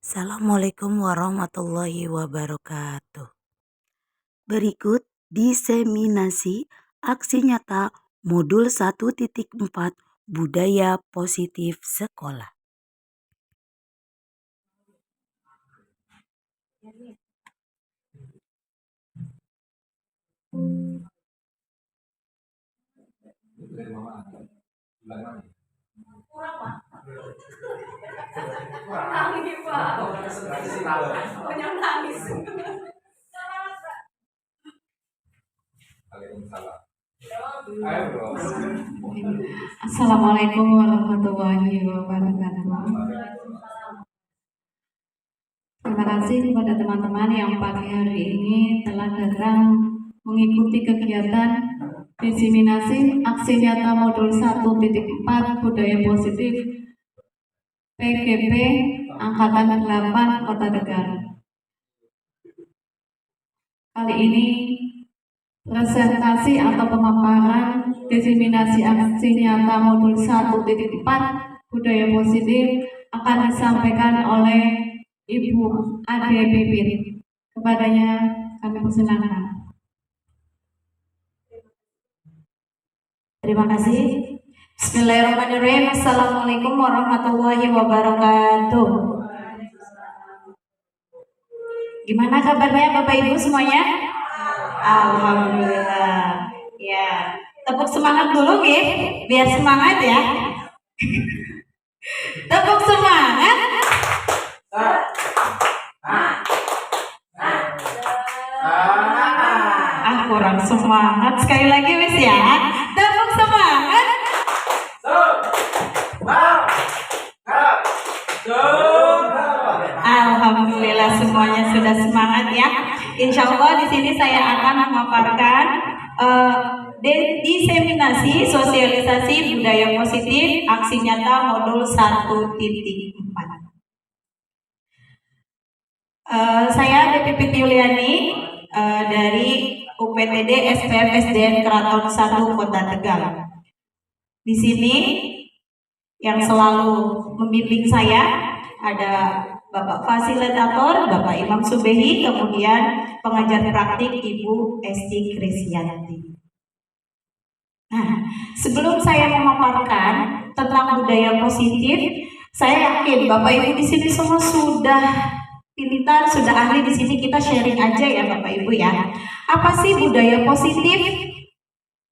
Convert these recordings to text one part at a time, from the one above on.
Assalamualaikum warahmatullahi wabarakatuh. Berikut diseminasi aksi nyata modul 1.4 budaya positif sekolah. Assalamualaikum warahmatullahi wabarakatuh. Terima kasih kepada teman-teman yang pagi hari ini telah datang mengikuti kegiatan diseminasi aksi nyata modul 1.4 budaya positif PGP Angkatan 8 Kota Tegal. Kali ini presentasi atau pemaparan diseminasi aksi nyata modul 1.4 budaya positif akan disampaikan oleh Ibu Ade Bibit. Kepadanya kami persilakan. Terima kasih. Bismillahirrahmanirrahim. Assalamualaikum warahmatullahi wabarakatuh. Gimana kabarnya Bapak Ibu semuanya? Alhamdulillah. Ya, tepuk semangat dulu ya, biar semangat ya. Tepuk semangat. Kurang semangat. Sekali lagi wis ya. Tepuk semangat. Alhamdulillah semuanya sudah semangat ya. Insya Allah di sini saya akan memaparkan diseminasi sosialisasi budaya positif aksi nyata modul 1.4. Saya Pipit Yuliani dari UPTD SPM SDN Keraton 1 Kota Tegal. Di sini yang selalu membimbing saya ada Bapak Fasilitator, Bapak Imam Subehi, kemudian pengajar praktik Ibu Esti Krisyanti. Nah, sebelum saya memaparkan tentang budaya positif, saya yakin Bapak Ibu di sini semua sudah pintar, sudah ahli di sini. Kita sharing aja ya Bapak Ibu ya. Apa sih budaya positif?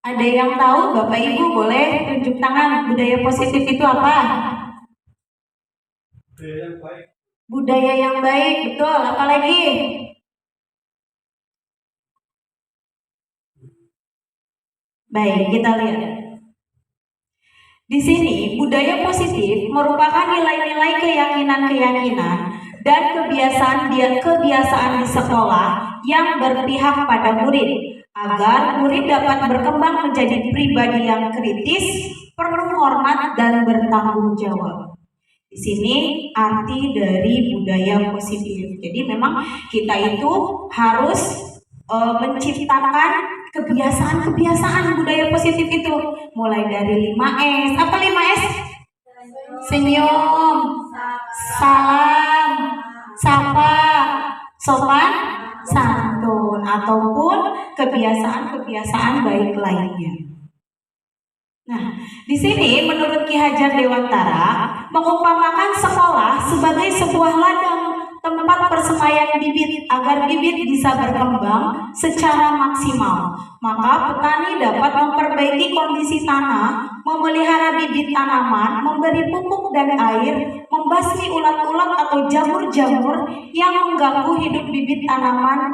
Ada yang tahu? Bapak Ibu boleh tunjuk tangan. Budaya positif itu apa? Budaya yang baik. Budaya yang baik, betul. Apa lagi? Baik, kita lihat. Di sini budaya positif merupakan nilai-nilai keyakinan-keyakinan dan kebiasaan di sekolah yang berpihak pada murid agar murid dapat berkembang menjadi pribadi yang kritis, penuh hormat dan bertanggung jawab. Di sini arti dari budaya positif. Jadi memang kita itu harus menciptakan kebiasaan-kebiasaan budaya positif itu. Mulai dari 5S. Apa 5S? Senyum, salam, sapa, sopan, santun, ataupun kebiasaan-kebiasaan baik lainnya. Nah, di sini menurut Ki Hajar Dewantara mengumpamakan sekolah sebagai sebuah ladang tempat persemaian bibit agar bibit bisa berkembang secara maksimal. Maka petani dapat memperbaiki kondisi tanah, memelihara bibit tanaman, memberi pupuk dan air, membasmi ulat-ulat atau jamur-jamur yang mengganggu hidup bibit tanaman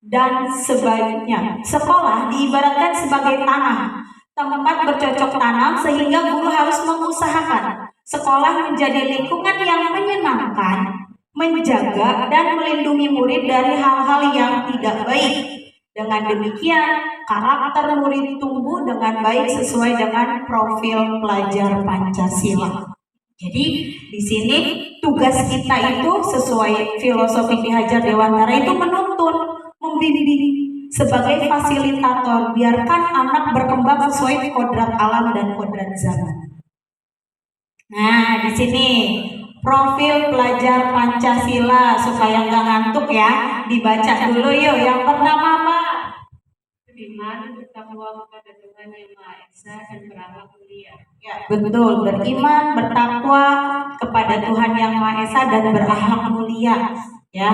dan sebagainya. Sekolah diibaratkan sebagai tanah, tempat bercocok tanam, sehingga guru harus mengusahakan sekolah menjadi lingkungan yang menyenangkan, menjaga dan melindungi murid dari hal-hal yang tidak baik. Dengan demikian, karakter murid tumbuh dengan baik sesuai dengan profil pelajar Pancasila. Jadi di sini tugas kita itu sesuai filosofi Ki Hajar Dewantara itu menuntun, membimbing sebagai fasilitator, biarkan anak berkembang sesuai kodrat alam dan kodrat zaman. Nah, di sini Profil pelajar Pancasila, supaya nggak ngantuk ya, dibaca dulu yuk. Yang pertama apa? Beriman, bertakwa kepada Tuhan Yang Maha Esa dan berakhlak mulia. Ya, betul. Beriman, bertakwa kepada Tuhan Yang Maha Esa dan berakhlak mulia. Ya,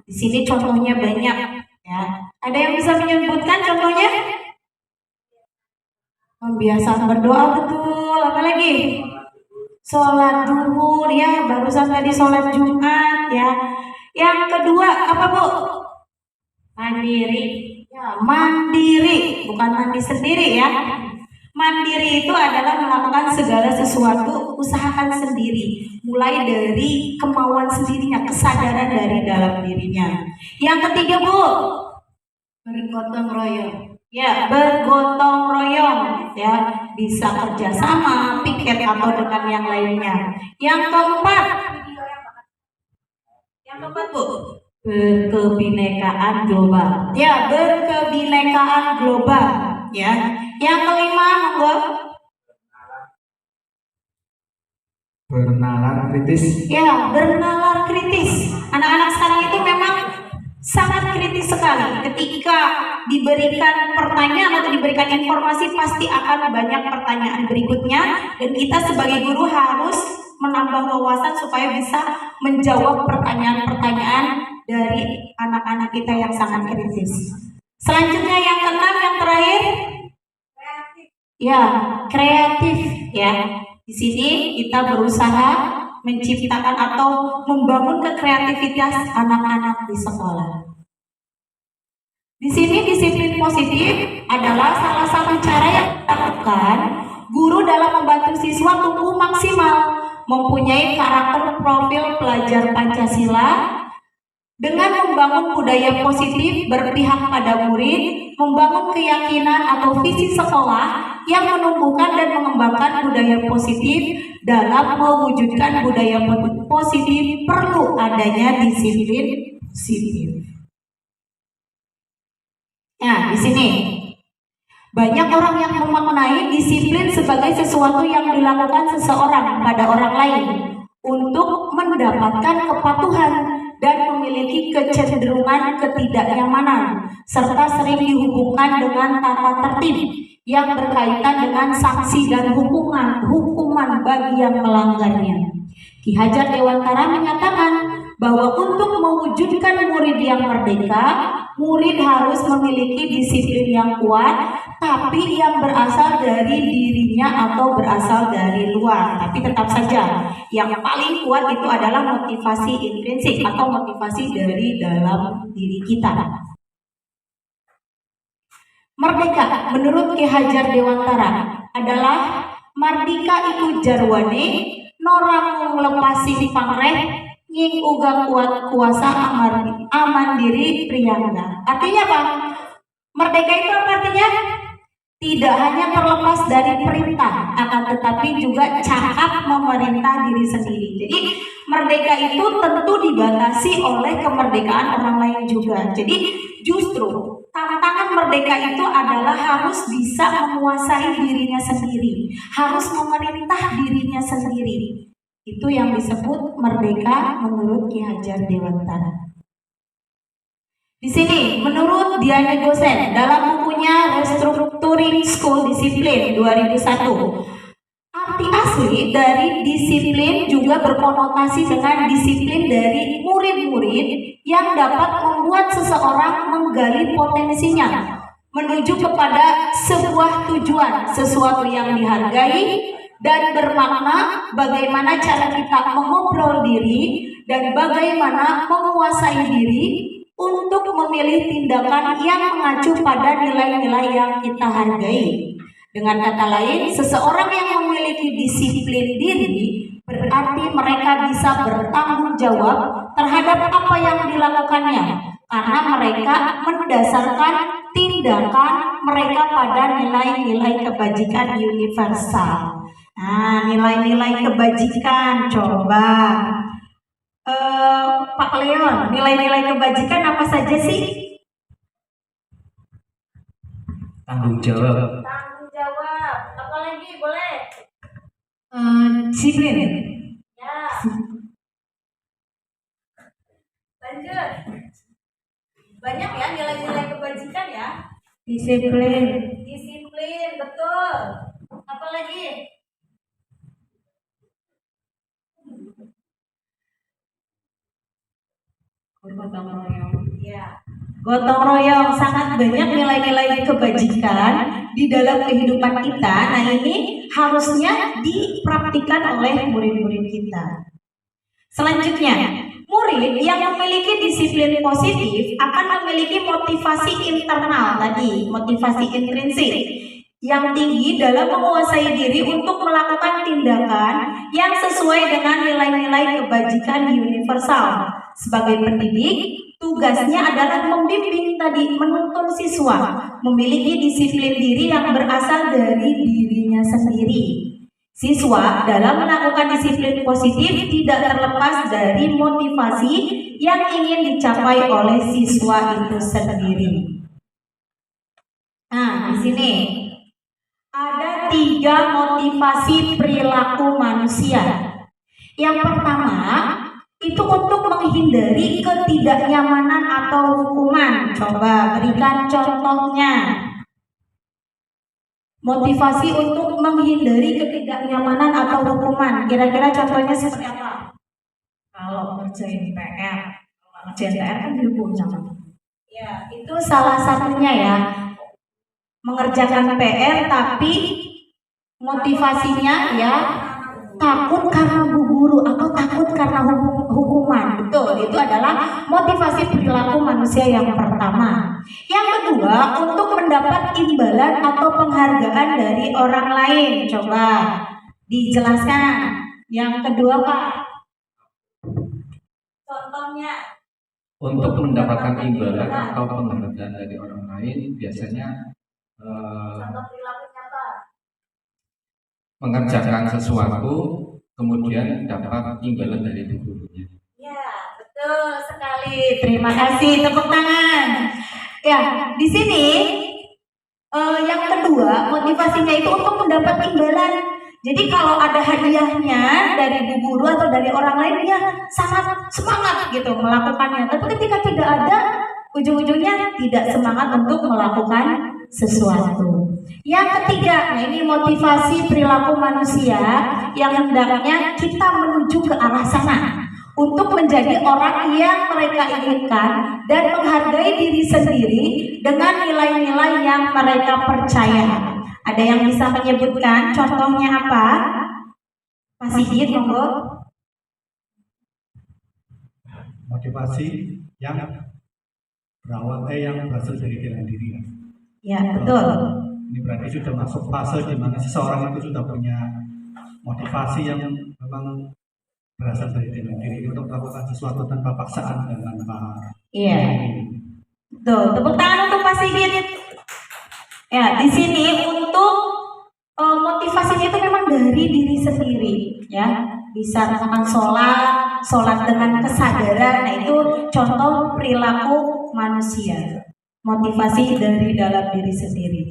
di sini contohnya banyak. Ya, ada yang bisa menyebutkan contohnya? Pembiasaan berdoa, betul. Apa lagi? Sholat duhur, ya. Barusan tadi sholat Jumat, ya. Yang kedua apa, Bu? Mandiri. Ya, mandiri, bukan mandi sendiri ya. Mandiri itu adalah melakukan segala sesuatu, usahakan sendiri, mulai dari kemauan sendirinya, kesadaran dari dalam dirinya. Yang ketiga, Bu, Bergotong royong. ya, bergotong royong, ya, bisa kerjasama, piket atau dengan yang lainnya. Yang keempat, Bu, berkebinekaan global. Ya, berkebinekaan global. Ya. Yang kelima, monggo. Bernalar kritis. Ya, bernalar kritis. Anak-anak sekarang itu memang sangat kritis sekali. Ketika diberikan pertanyaan atau diberikan informasi, pasti akan banyak pertanyaan berikutnya, dan kita sebagai guru harus menambah wawasan supaya bisa menjawab pertanyaan-pertanyaan dari anak-anak kita yang sangat kritis. Selanjutnya yang keenam, yang terakhir, ya, kreatif, ya. Di sini kita berusaha menciptakan atau membangun kekreativitas anak-anak di sekolah. Di sini disiplin positif adalah salah satu cara yang dilakukan guru dalam membantu siswa tumbuh maksimal, mempunyai karakter profil pelajar Pancasila dengan membangun budaya positif, berpihak pada murid, membangun keyakinan atau visi sekolah yang menumbuhkan dan mengembangkan budaya positif. Dalam mewujudkan budaya positif perlu adanya disiplin positif. Nah, di sini banyak orang yang memaknai disiplin sebagai sesuatu yang dilakukan seseorang pada orang lain untuk mendapatkan kepatuhan dan memiliki kecenderungan ketidaknyamanan, serta sering dihubungkan dengan tata tertib yang berkaitan dengan sanksi dan hukuman bagi yang melanggarnya. Ki Hajar Dewantara menyatakan bahwa untuk mewujudkan murid yang merdeka, murid harus memiliki disiplin yang kuat, tapi yang berasal dari dirinya atau berasal dari luar. Tapi tetap saja, yang paling kuat itu adalah motivasi intrinsik atau motivasi dari dalam diri kita. Merdeka menurut Ki Hajar Dewantara adalah mardika iku jarwane noramung lepasi pangreh nying uga kuat kuasa aman diri priyangga. Artinya apa? Merdeka itu apa artinya? Tidak hanya terlepas dari perintah, akan tetapi juga cakap memerintah diri sendiri. Jadi merdeka itu tentu dibatasi oleh kemerdekaan orang lain juga. Jadi justru tantangan merdeka itu adalah harus bisa menguasai dirinya sendiri, harus memerintah dirinya sendiri. Itu yang disebut merdeka menurut Ki Hajar Dewantara. Di sini, menurut Diane Gosen dalam bukunya Restructuring School Discipline 2001, arti asli dari disiplin juga berkonotasi dengan disiplin dari murid-murid yang dapat membuat seseorang menggali potensinya menuju kepada sebuah tujuan, sesuatu yang dihargai dan bermakna, bagaimana cara kita mengobrol diri dan bagaimana menguasai diri untuk memilih tindakan yang mengacu pada nilai-nilai yang kita hargai. Dengan kata lain, seseorang yang memiliki disiplin diri berarti mereka bisa bertanggung jawab terhadap apa yang dilakukannya, karena mereka mendasarkan tindakan mereka pada nilai-nilai kebajikan universal. Nah, nilai-nilai kebajikan, coba Pak Leon, nilai-nilai kebajikan apa saja sih? Tanggung jawab. Tanggung jawab. Apa lagi? Boleh? Disiplin. Ya. Lanjut. Banyak ya nilai-nilai kebajikan ya. Disiplin. Disiplin, betul. Apa lagi? Gotong royong. Ya. Gotong royong, sangat banyak nilai-nilai kebajikan di dalam kehidupan kita. Nah, ini harusnya dipraktikkan oleh murid-murid kita. Selanjutnya, murid yang memiliki disiplin positif akan memiliki motivasi internal tadi, motivasi intrinsik yang tinggi dalam menguasai diri untuk melakukan tindakan yang sesuai dengan nilai-nilai kebajikan universal. Sebagai pendidik, tugasnya adalah membimbing tadi, menuntun siswa memiliki disiplin diri yang berasal dari dirinya sendiri. Siswa dalam melakukan disiplin positif tidak terlepas dari motivasi yang ingin dicapai oleh siswa itu sendiri. Nah, di sini ada 3 motivasi perilaku manusia. Yang pertama, itu untuk menghindari ketidaknyamanan atau hukuman. Coba berikan contohnya. Motivasi untuk menghindari ketidaknyamanan atau hukuman. Kira-kira contohnya seperti apa? Kalau ngerjain PR, ngerjain PR kan dihukum sama. Ya, itu salah satunya ya. Mengerjakan PR tapi motivasinya ya takut karena bu guru atau takut karena hukuman. Betul, itu adalah motivasi perilaku manusia yang pertama. Yang kedua, untuk mendapat imbalan atau penghargaan dari orang lain. Coba dijelaskan. Yang kedua, Pak. Contohnya. Untuk mendapatkan imbalan atau penghargaan dari orang lain biasanya Contoh perilakunya apa? mengerjakan sesuatu kemudian dapat imbalan dari gurunya. Ya, betul sekali. Terima kasih, tepuk tangan. Ya, di sini yang kedua motivasinya itu untuk mendapat imbalan. Jadi kalau ada hadiahnya dari bu guru atau dari orang lain, dia sangat semangat gitu melakukannya. Tapi ketika tidak ada, ujung-ujungnya tidak semangat untuk melakukan sesuatu. Yang ketiga, nah ini motivasi perilaku manusia yang hendaknya kita menuju ke arah sana untuk menjadi orang yang mereka inginkan dan menghargai diri sendiri dengan nilai-nilai yang mereka percaya. Ada yang bisa menyebutkan contohnya apa? Pak Sigit, monggo. Motivasi yang berawal yang berasal dari dalam diri. Ya, betul. Ini berarti sudah masuk fase di mana seseorang itu sudah punya motivasi yang memang berasal dari dalam diri untuk melakukan sesuatu tanpa paksaan dan tanpa. Iya. Betul. Tepuk tangan untuk Pak Sigit. Ya, di sini untuk motivasinya itu memang dari diri sendiri, ya. Bisa misalkan sholat dengan kesadaran. Nah, itu contoh perilaku manusia. Motivasi dari dalam diri sendiri.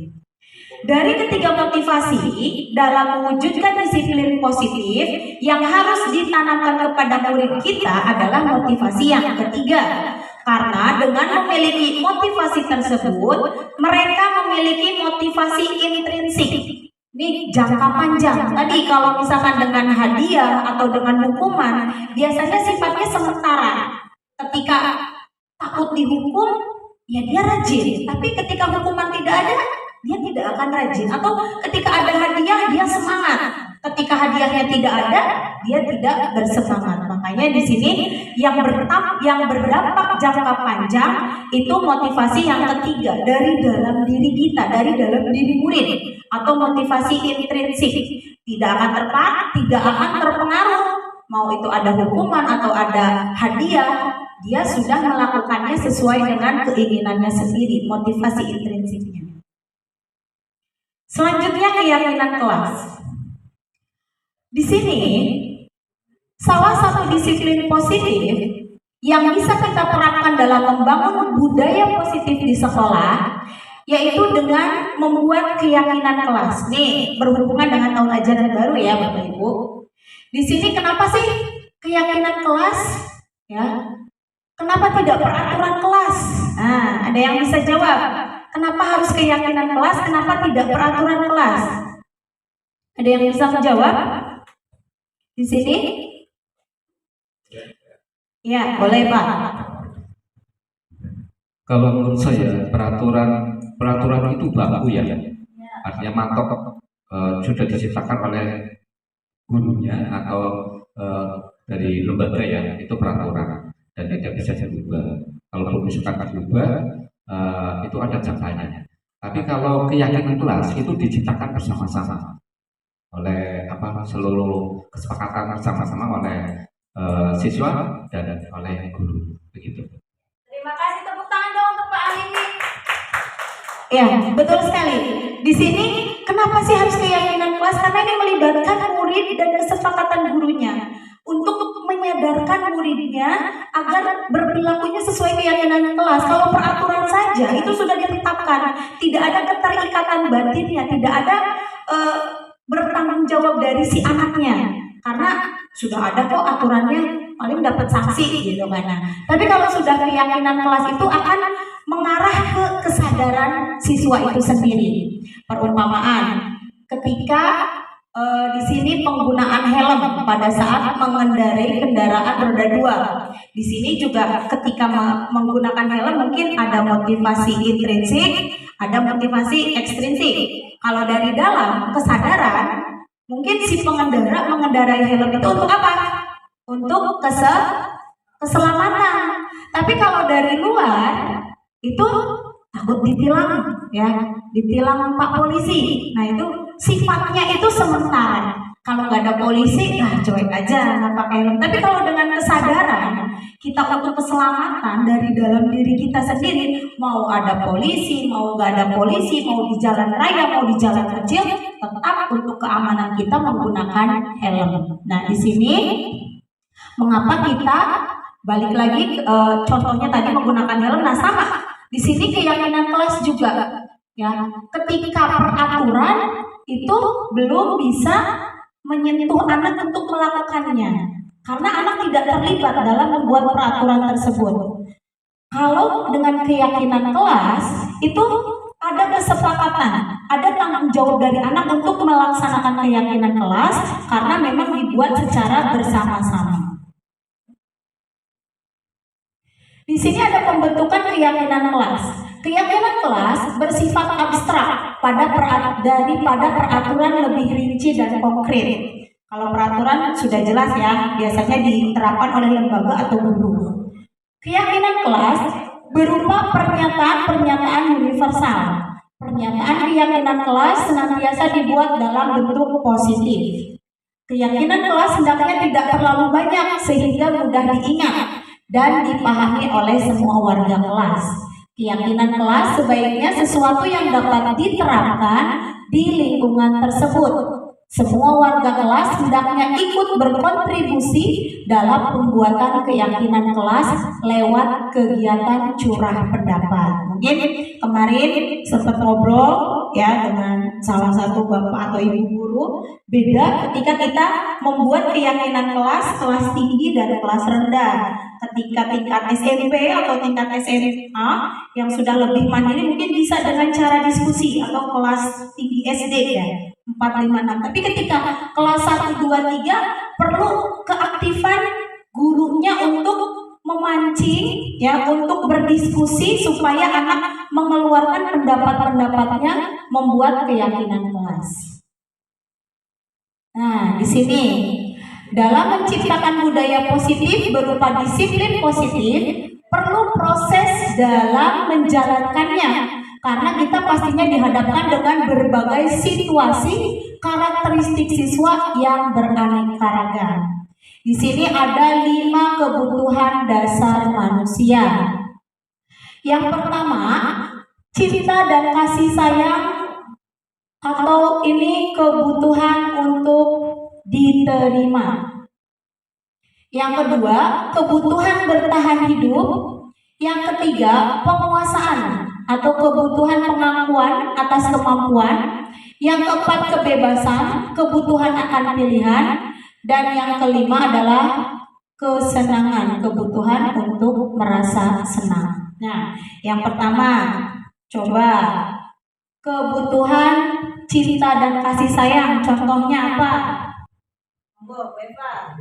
Dari ketiga motivasi dalam mewujudkan disiplin positif yang harus ditanamkan kepada murid kita adalah motivasi yang ketiga. Karena dengan memiliki motivasi tersebut, mereka memiliki motivasi intrinsik. Ini jangka panjang. Tadi kalau misalkan dengan hadiah atau dengan hukuman, biasanya sifatnya sementara. Ketika takut dihukum, ya dia rajin. Tapi ketika hukuman tidak ada, dia tidak akan rajin. Atau ketika ada hadiah, dia semangat. Ketika hadiahnya tidak ada, dia tidak bersemangat. Makanya di sini yang berdampak jangka panjang itu motivasi yang ketiga dari dalam diri kita, dari dalam diri murid, atau motivasi intrinsik. Tidak akan tidak akan terpengaruh mau itu ada hukuman atau ada hadiah, dia sudah melakukannya sesuai dengan keinginannya sendiri, motivasi intrinsiknya. Selanjutnya keyakinan kelas. Di sini salah satu disiplin positif yang bisa kita terapkan dalam membangun budaya positif di sekolah yaitu dengan membuat keyakinan kelas. Nih berhubungan dengan tahun ajaran baru ya Bapak Ibu. Di sini kenapa sih keyakinan kelas? Ya, Kenapa tidak peraturan kelas? Nah, ada yang bisa jawab. Kenapa harus keyakinan kelas? Kenapa tidak peraturan kelas? Ada yang bisa menjawab? Di sini? Ya, boleh Pak. Kalau menurut saya peraturan itu baku ya, artinya matok sudah diciptakan oleh gurunya atau dari lembaga ya, itu peraturan dan tidak bisa dirubah. Kalau misalkan dirubah itu ada jangkanya. Tapi kalau keyakinan kelas itu diciptakan bersama-sama oleh seluruh kesepakatan bersama-sama oleh siswa dan oleh guru begitu. Terima kasih, tepuk tangan dong untuk Pak Alimi. Ya, betul sekali. Di sini kenapa sih harus keyakinan kelas? Karena ini melibatkan murid dan kesepakatan gurunya untuk menyadarkan muridnya agar berperilakunya sesuai keyakinan kelas. Kalau peraturan saja itu sudah ditetapkan, tidak ada keterikatan batinnya, tidak ada bertanggung jawab dari si anaknya, karena sudah ada kok aturannya, paling dapat sanksi gitu kan. Tapi kalau sudah keyakinan kelas itu akan mengarah ke kesadaran siswa itu sendiri. Perumpamaan, ketika di sini penggunaan helm pada saat mengendarai kendaraan roda 2. Di sini juga ketika menggunakan helm mungkin ada motivasi intrinsik, ada motivasi ekstrinsik. Kalau dari dalam kesadaran, mungkin si pengendara mengendarai helm itu untuk apa? Untuk keselamatan. Tapi kalau dari luar itu takut ditilang, ya, ditilang Pak polisi. Nah itu sifatnya itu sementara. Kalau nggak ada polisi, cuek aja nggak pakai helm. Tapi kalau dengan kesadaran kita untuk keselamatan dari dalam diri kita sendiri, mau ada polisi, mau nggak ada polisi, mau di jalan raya, mau di jalan kecil, tetap untuk keamanan kita menggunakan helm. Nah di sini mengapa kita balik lagi contohnya tadi menggunakan helm. Nah sama di sini keyakinan kelas juga, ya, ketika peraturan itu belum bisa menyentuh anak untuk melakukannya karena anak tidak terlibat dalam membuat peraturan tersebut. Kalau dengan keyakinan kelas itu ada kesepakatan, ada tanggung jawab dari anak untuk melaksanakan keyakinan kelas karena memang dibuat secara bersama-sama. Di sini ada pembentukan keyakinan kelas. Keyakinan kelas bersifat abstrak daripada peraturan lebih rinci dan konkret. Kalau peraturan sudah jelas ya, biasanya diterapkan oleh lembaga atau guru. Keyakinan kelas berupa pernyataan-pernyataan universal. Pernyataan keyakinan kelas senantiasa dibuat dalam bentuk positif. Keyakinan kelas hendaknya tidak terlalu banyak sehingga mudah diingat dan dipahami oleh semua warga kelas. Keyakinan kelas sebaiknya sesuatu yang dapat diterapkan di lingkungan tersebut. Semua warga kelas hendaknya ikut berkontribusi dalam pembuatan keyakinan kelas lewat kegiatan curah pendapat. Mungkin kemarin sempat ngobrol ya dengan salah satu bapak atau ibu guru, beda ketika kita membuat keyakinan kelas tinggi dan kelas rendah. Ketika tingkat SMP atau tingkat SMA yang sudah lebih mandiri mungkin bisa dengan cara diskusi atau kelas tinggi SD ya 4, 5, 6. Tapi ketika kelas 1, 2, 3 perlu keaktifan gurunya untuk memancing ya, untuk berdiskusi supaya anak mengeluarkan pendapat-pendapatnya membuat keyakinan kelas. Nah, di sini dalam menciptakan budaya positif berupa disiplin positif, perlu proses dalam menjalankannya. Karena kita pastinya dihadapkan dengan berbagai situasi karakteristik siswa yang beraneka ragam. Di sini ada 5 kebutuhan dasar manusia. Yang pertama, cinta dan kasih sayang, atau ini kebutuhan untuk diterima. Yang kedua, kebutuhan bertahan hidup. Yang ketiga, penguasaan atau kebutuhan pengakuan atas kemampuan. Yang keempat, kebebasan, kebutuhan akan pilihan. Dan yang kelima adalah kesenangan, kebutuhan untuk merasa senang. Nah, yang pertama, coba kebutuhan cinta dan kasih sayang. Contohnya apa? Monggo, Beba.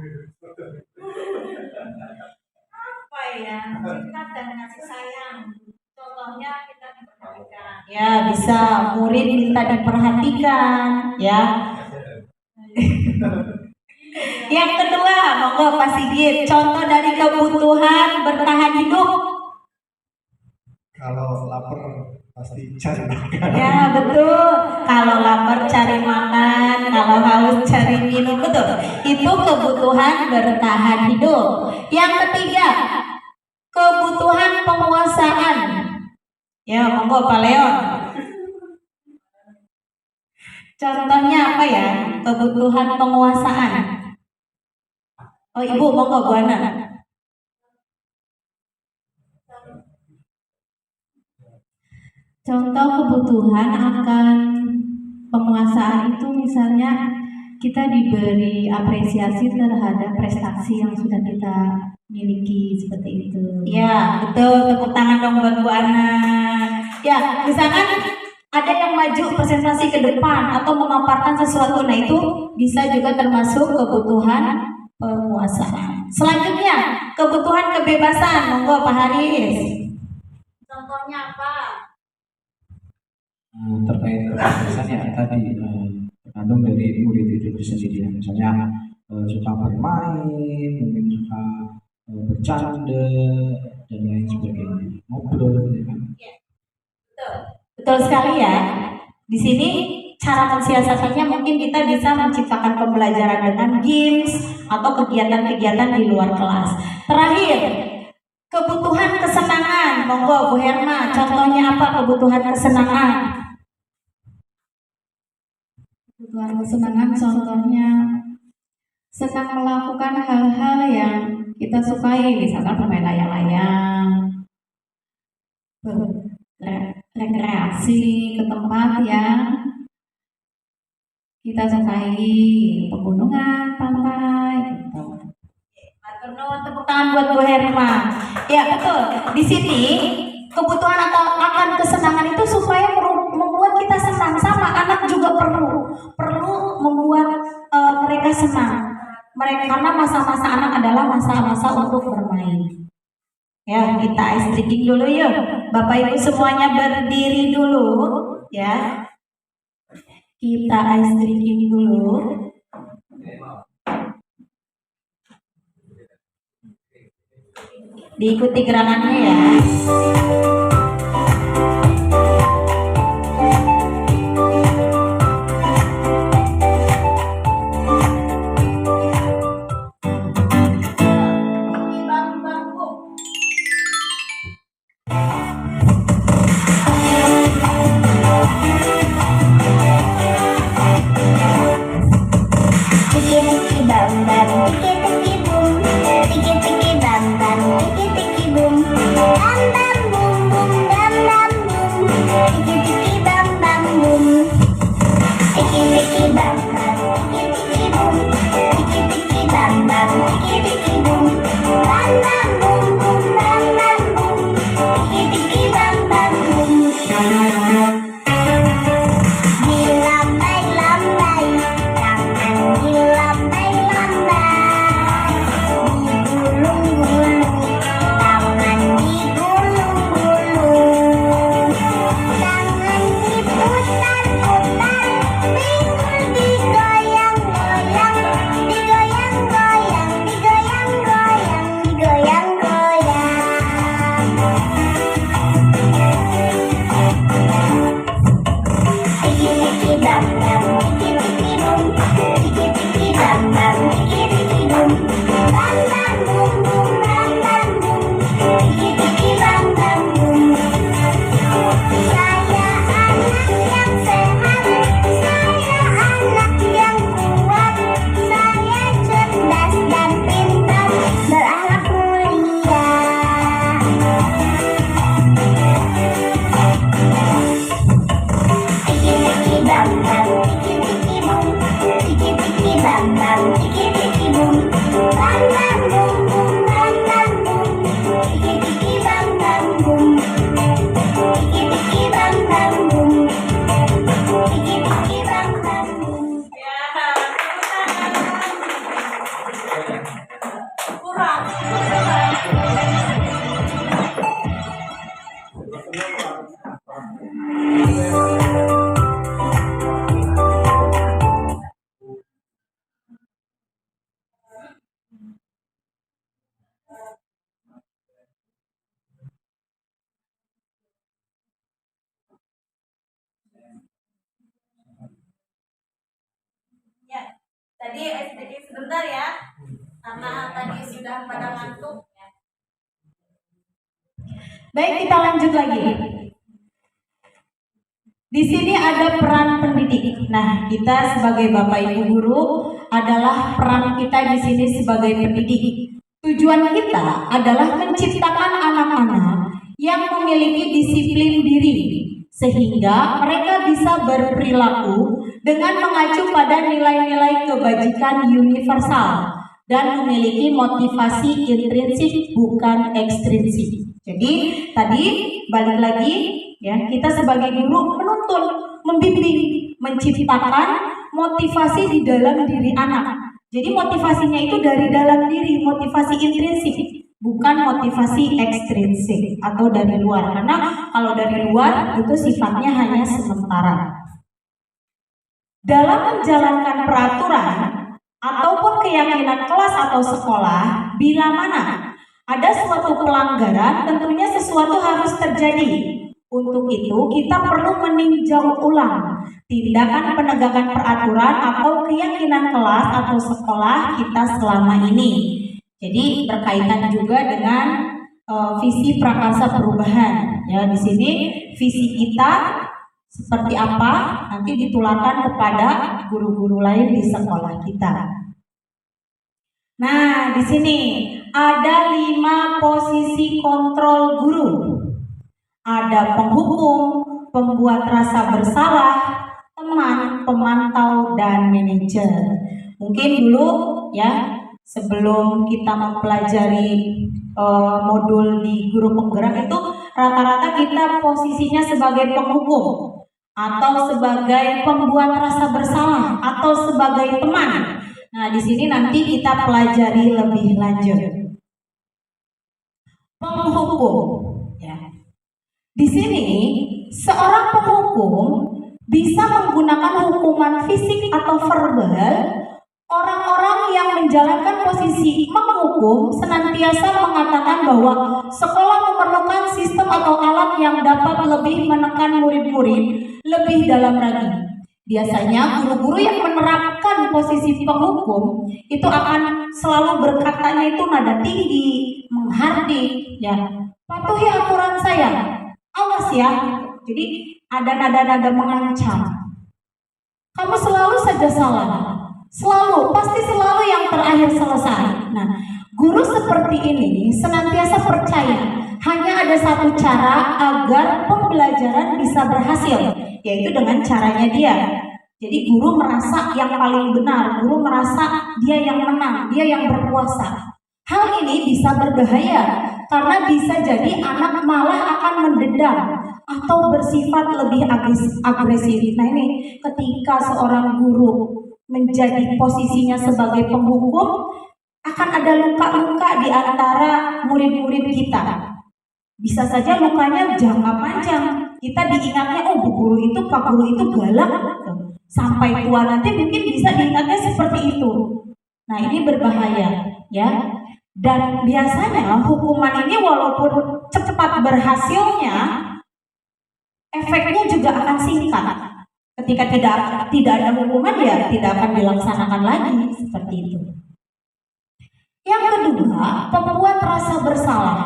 Apa ya? Cinta dan kasih sayang. Contohnya kita diperhatikan. Ya, bisa murid minta diperhatikan, ya. Yang kedua, monggo Pak Sigit, contoh dari kebutuhan bertahan hidup. Kalau lapar pasti cari makan. Ya, betul. Kalau lapar cari makan, kalau haus cari minum, betul. Itu kebutuhan bertahan hidup. Yang ketiga, kebutuhan penguasaan. Ya, monggo Pak Leon. Contohnya apa ya? Kebutuhan penguasaan. Oh, Ibu monggo Bu Ana. Contoh kebutuhan akan penguasaan itu misalnya kita diberi apresiasi terhadap prestasi yang sudah kita miliki seperti itu. Ya, betul. Tepuk tangan dong buat Bu Ana. Ya, misalkan ada yang maju presentasi ke depan atau memaparkan sesuatu, nah itu bisa juga termasuk kebutuhan penguasaan. Selanjutnya, kebutuhan kebebasan. Monggo Pak Haris. Contohnya apa? Terkait kebebasan ya tadi tergantung dari murid itu sendiri. Misalnya suka bermain, mungkin suka bercanda dan lain sebagainya, ngobrol, ya kan? Betul sekali ya. Di sini cara mensiasatinya mungkin kita bisa menciptakan pembelajaran dengan games atau kegiatan-kegiatan di luar kelas. Terakhir, kebutuhan kesenangan. Monggo Bu Herma, contohnya apa kebutuhan kesenangan? Kebutuhan kesenangan contohnya senang melakukan hal-hal yang kita sukai, misalkan bermain layang-layang, rekreasi ke tempat yang kita sukai, pegunungan, pantai, gitu. Matur nuwun, tepuk tangan buat Bu Herma. Ya betul. Di sini kebutuhan atau akan kesenangan itu supaya membuat kita senang. Sama anak juga perlu membuat mereka senang. Mereka karena masa-masa anak adalah masa-masa untuk bermain. Ya, kita ice drinking dulu yuk. Bapak Ibu semuanya berdiri dulu, ya. Kita ice drinking dulu. Diikuti gerakannya ya. Tiki-tiki bam bam, tiki-tiki boom, tiki-tiki bam bam, tiki-tiki boom, bam bam boom. Tiki bang bang boom. Tiki bang bang boom. Tiki bang bang boom. Ya, tadi sedikit sebentar ya, karena tadi sudah pada ngantuk. Baik, kita lanjut lagi. Di sini ada peran pendidik. Nah, kita sebagai Bapak Ibu guru adalah peran kita di sini sebagai pendidik. Tujuan kita adalah menciptakan anak-anak yang memiliki disiplin diri sehingga mereka bisa berperilaku dengan mengacu pada nilai-nilai kebajikan universal dan memiliki motivasi intrinsik bukan ekstrinsik. Jadi tadi balik lagi ya, kita sebagai guru menuntun, membimbing, menciptakan motivasi di dalam diri anak. Jadi motivasinya itu dari dalam diri, motivasi intrinsik, bukan motivasi ekstrinsik atau dari luar. Karena kalau dari luar itu sifatnya hanya sementara. Dalam menjalankan peraturan ataupun keyakinan kelas atau sekolah, bila mana ada suatu pelanggaran, tentunya sesuatu harus terjadi. Untuk itu, kita perlu meninjau ulang tindakan penegakan peraturan atau keyakinan kelas atau sekolah kita selama ini. Jadi berkaitan juga dengan visi prakarsa perubahan. Ya, di sini visi kita seperti apa nanti ditularkan kepada guru-guru lain di sekolah kita. Nah, di sini ada 5 posisi kontrol guru. Ada penghukum, pembuat rasa bersalah, teman, pemantau, dan manajer. Mungkin dulu ya, sebelum kita mempelajari modul di guru penggerak itu rata-rata kita posisinya sebagai penghukum atau sebagai pembuat rasa bersalah atau sebagai teman. Nah, di sini nanti kita pelajari lebih lanjut. Penghukum ya. Di sini seorang penghukum bisa menggunakan hukuman fisik atau verbal. Orang-orang yang menjalankan posisi menghukum senantiasa mengatakan bahwa sekolah memerlukan sistem atau alat yang dapat lebih menekan murid-murid lebih dalam lagi. Biasanya guru-guru yang menerapkan posisi penghukum itu akan selalu berkatanya itu nada tinggi, menghardik, ya. Patuhi aturan saya. Awas ya, jadi ada nada-nada mengancam. Kamu selalu saja salah, pasti selalu yang terakhir selesai. Nah, guru seperti ini senantiasa percaya hanya ada satu cara agar pembelajaran bisa berhasil, yaitu dengan caranya dia. Jadi guru merasa yang paling benar, guru merasa dia yang menang, dia yang berkuasa. Hal ini bisa berbahaya karena bisa jadi anak malah akan mendendam atau bersifat lebih agresif. Nah ini ketika seorang guru menjadi posisinya sebagai penghukum, akan ada luka-luka di antara murid-murid kita. Bisa saja lukanya jangka panjang. Kita diingatnya, oh bu guru itu, pak guru itu galak. Sampai tua nanti mungkin bisa diingatnya seperti itu. Nah ini berbahaya ya. Dan biasanya hukuman ini walaupun cepat berhasilnya, efeknya juga akan singkat. Ketika tidak ada hukuman ya tidak akan dilaksanakan lagi seperti itu. Yang kedua, pembuat rasa bersalah.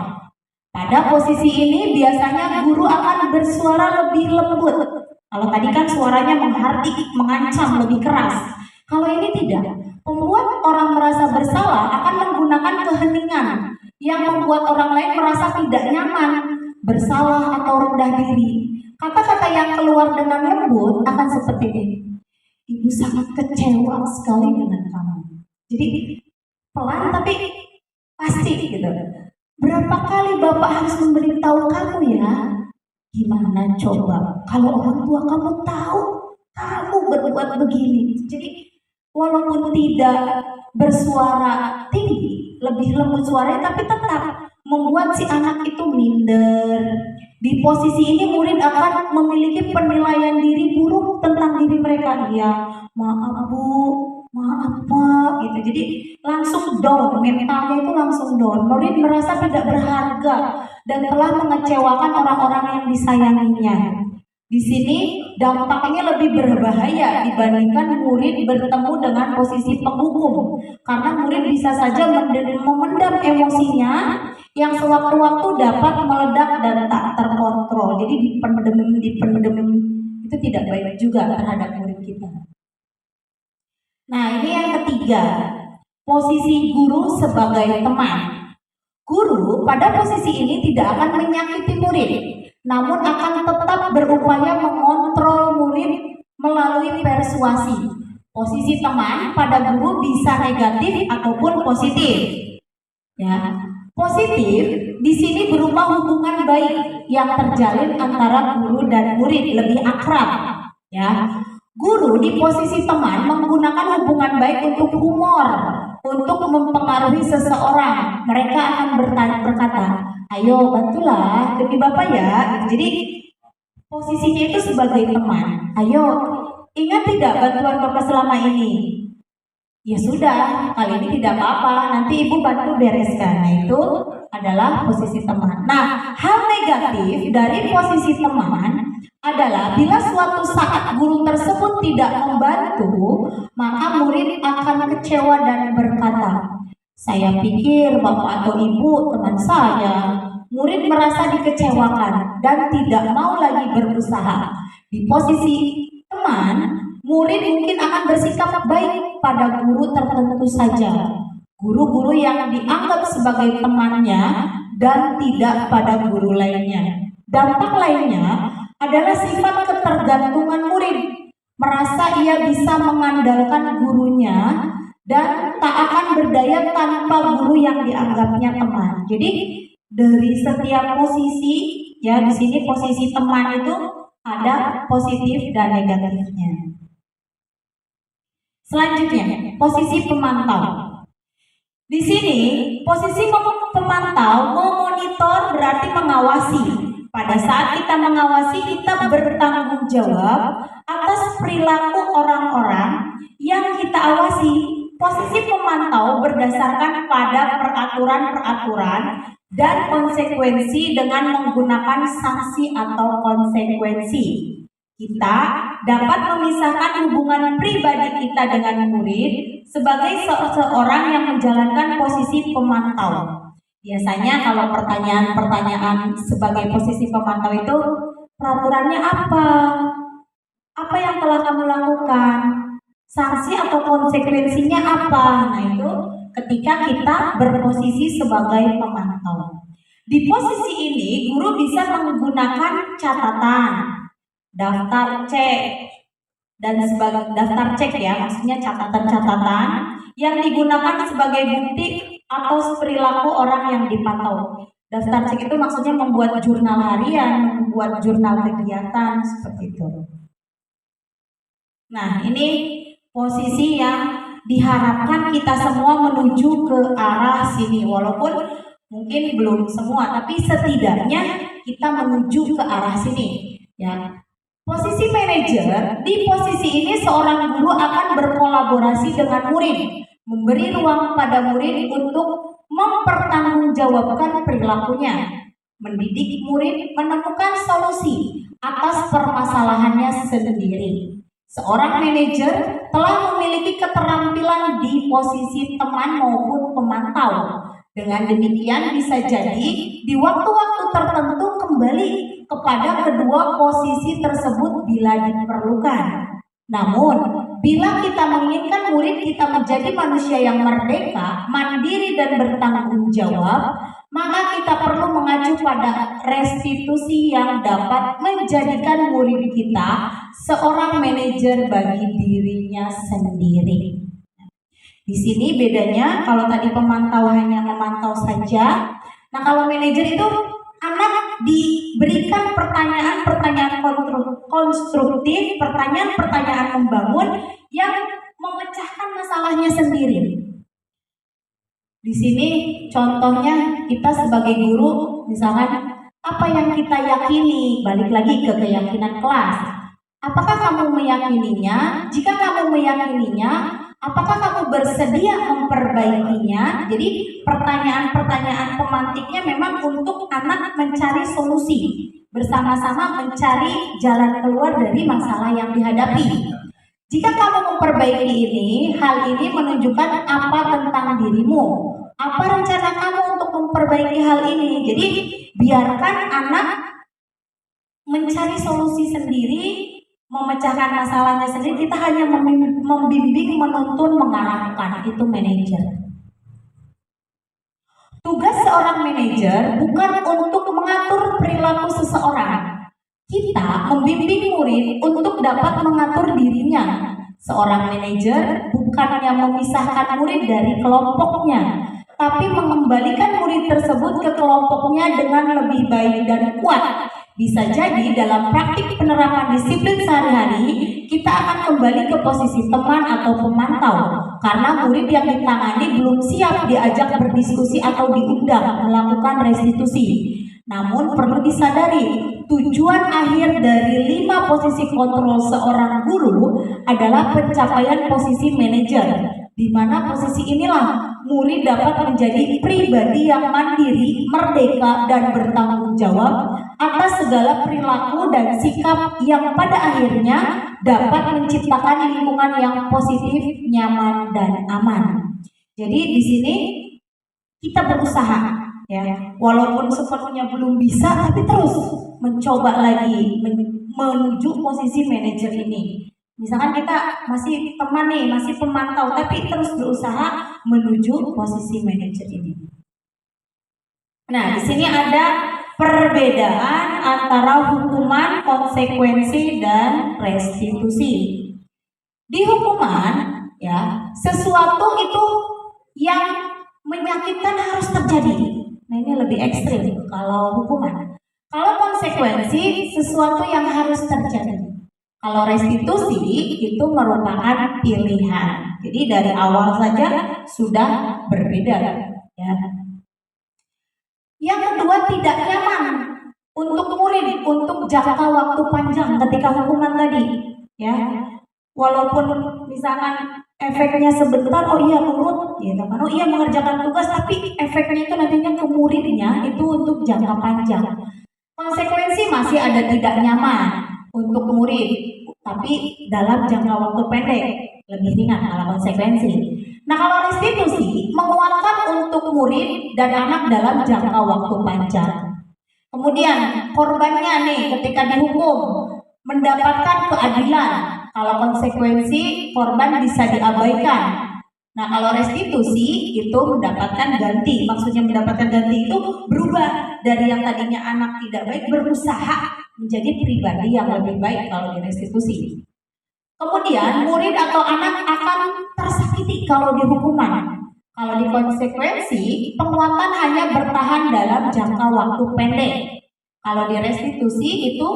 Pada posisi ini biasanya guru akan bersuara lebih lembut. Kalau tadi kan suaranya menghardik, mengancam lebih keras. Kalau ini tidak. Pembuat orang merasa bersalah akan menggunakan keheningan yang membuat orang lain merasa tidak nyaman, bersalah atau rendah diri. Kata-kata yang keluar dengan lembut akan seperti ini. Ibu sangat kecewa sekali dengan kamu. Jadi pelan tapi pasti gitu. Berapa kali Bapak harus memberitahu kamu ya? Gimana coba kalau orang tua kamu tahu kamu berbuat begini? Jadi walaupun tidak bersuara tinggi, lebih lembut suaranya, tapi tetap membuat si anak itu minder. Di posisi ini murid akan memiliki penilaian diri buruk tentang diri mereka. Ya, maaf Bu, maaf Pak, gitu. Jadi langsung down, mentalnya itu langsung down. Murid merasa tidak berharga dan telah mengecewakan orang-orang yang disayanginya. Di sini dampaknya lebih berbahaya dibandingkan murid bertemu dengan posisi penghukum, karena murid bisa saja memendam emosinya yang sewaktu-waktu dapat meledak dan tak terkontrol. Jadi dipendem itu tidak baik juga terhadap murid kita. Nah, ini yang ketiga, posisi guru sebagai teman. Guru pada posisi ini tidak akan menyakiti murid, namun akan tetap berupaya mengontrol murid melalui persuasi. Posisi teman pada guru bisa negatif ataupun positif. Ya, positif di sini berupa hubungan baik yang terjalin antara guru dan murid, lebih akrab. Ya, guru di posisi teman menggunakan hubungan baik untuk humor, untuk mempengaruhi seseorang. Mereka akan berkata, ayo bantulah demi Bapak ya. Jadi posisinya itu sebagai teman. Ayo, ingat tidak bantuan Bapak selama ini? Ya sudah, kali ini tidak apa-apa, nanti Ibu bantu bereskan. Nah, itu adalah posisi teman. Nah, hal negatif dari posisi teman adalah bila suatu saat guru tersebut tidak membantu, maka murid akan kecewa dan berkata, saya pikir Bapak atau Ibu teman saya. Murid merasa dikecewakan dan tidak mau lagi berusaha. Di posisi teman, murid mungkin akan bersikap baik pada guru tertentu saja. Guru-guru yang dianggap sebagai temannya dan tidak pada guru lainnya. Dampak lainnya adalah sifat ketergantungan murid. Merasa ia bisa mengandalkan gurunya dan tak akan berdaya tanpa guru yang dianggapnya teman. Jadi dari setiap posisi, ya di sini posisi teman itu ada positif dan negatifnya. Selanjutnya, posisi pemantau. Di sini, posisi pemantau, memonitor berarti mengawasi. Pada saat kita mengawasi, kita bertanggung jawab atas perilaku orang-orang yang kita awasi. Posisi pemantau berdasarkan pada peraturan-peraturan dan konsekuensi dengan menggunakan sanksi atau konsekuensi. Kita dapat memisahkan hubungan pribadi kita dengan murid sebagai seseorang yang menjalankan posisi pemantau. Biasanya kalau pertanyaan-pertanyaan sebagai posisi pemantau itu, peraturannya apa? Apa yang telah kamu lakukan? Sanksi atau konsekuensinya apa? Nah, itu ketika kita berposisi sebagai pemantau. Di posisi ini, guru bisa menggunakan catatan, daftar cek, dan sebagai daftar cek ya, maksudnya catatan-catatan yang digunakan sebagai bukti atau perilaku orang yang dipantau. Daftar cek itu maksudnya membuat jurnal harian, membuat jurnal kegiatan, seperti itu. Nah, ini posisi yang diharapkan kita semua menuju ke arah sini, walaupun mungkin belum semua, tapi setidaknya kita menuju ke arah sini. Ya, posisi manajer, di posisi ini seorang guru akan berkolaborasi dengan murid, memberi ruang pada murid untuk mempertanggungjawabkan perilakunya, mendidik murid menemukan solusi atas permasalahannya sendiri. Seorang manajer telah memiliki keterampilan di posisi teman maupun pemantau. Dengan demikian bisa jadi di waktu-waktu tertentu kembali kepada kedua posisi tersebut bila diperlukan. Namun, bila kita menginginkan murid kita menjadi manusia yang merdeka, mandiri dan bertanggung jawab, maka kita perlu mengacu pada restitusi yang dapat menjadikan murid kita seorang manajer bagi dirinya sendiri. Di sini bedanya, kalau tadi pemantau hanya memantau saja, Nah, kalau manajer itu anak diberikan pertanyaan-pertanyaan konstruktif, pertanyaan-pertanyaan membangun yang memecahkan masalahnya sendiri. Di sini contohnya kita sebagai guru, misalkan apa yang kita yakini, balik lagi ke keyakinan kelas. Apakah kamu meyakininya? Jika kamu meyakininya, apakah kamu bersedia memperbaikinya? Jadi pertanyaan-pertanyaan pemantiknya memang untuk anak mencari solusi, bersama-sama mencari jalan keluar dari masalah yang dihadapi. Jika kamu memperbaiki ini, hal ini menunjukkan apa tentang dirimu, apa rencana kamu untuk memperbaiki hal ini. Jadi biarkan anak mencari solusi sendiri, memecahkan masalahnya sendiri. Kita hanya membimbing, menuntun, mengarahkan. Itu manajer. Tugas seorang manajer bukan untuk mengatur perilaku seseorang. Kita membimbing murid untuk dapat mengatur dirinya. Seorang manajer bukannya memisahkan murid dari kelompoknya, tapi mengembalikan murid tersebut ke kelompoknya dengan lebih baik dan kuat. Bisa jadi dalam praktik penerapan disiplin sehari-hari, kita akan kembali ke posisi teman atau pemantau, karena murid yang ditangani belum siap diajak berdiskusi atau diundang melakukan restitusi. Namun perlu disadari, tujuan akhir dari 5 posisi kontrol seorang guru adalah pencapaian posisi manajer, di mana posisi inilah murid dapat menjadi pribadi yang mandiri, merdeka, dan bertanggung jawab atas segala perilaku dan sikap yang pada akhirnya dapat menciptakan lingkungan yang positif, nyaman, dan aman. Jadi di sini kita berusaha, ya, walaupun sepenuhnya belum bisa, tapi terus mencoba lagi menuju posisi manajer ini. Misalkan kita masih teman nih, masih pemantau, tapi terus berusaha menuju posisi manajer ini. Nah, di sini ada perbedaan antara hukuman, konsekuensi, dan restitusi. Di hukuman, ya, sesuatu itu yang menyakitkan harus terjadi. Nah, ini lebih ekstrim kalau hukuman. Kalau konsekuensi, sesuatu yang harus terjadi. Kalau restitusi itu merupakan pilihan. Jadi dari awal saja sudah berbeda, ya. Yang kedua, tidak nyaman untuk murid untuk jangka waktu panjang ketika hukuman tadi, ya. Walaupun misalkan efeknya sebentar, oh iya nurut, gitu kan, oh iya mengerjakan tugas, tapi efeknya itu nantinya ke muridnya itu untuk jangka panjang. Konsekuensi masih ada tidak nyaman untuk murid, tapi dalam jangka waktu pendek, lebih ringan kalau konsekuensi. Nah, kalau restitusi menguatkan untuk murid dan anak dalam jangka waktu panjang. Kemudian korbannya nih ketika dihukum mendapatkan keadilan. Kalau konsekuensi korban bisa diabaikan. Nah, kalau restitusi itu mendapatkan ganti. Maksudnya mendapatkan ganti itu berubah dari yang tadinya anak tidak baik berusaha menjadi pribadi yang lebih baik kalau di restitusi. Kemudian murid atau anak akan tersakiti kalau dihukuman. Kalau di konsekuensi, penguatan hanya bertahan dalam jangka waktu pendek. Kalau di restitusi itu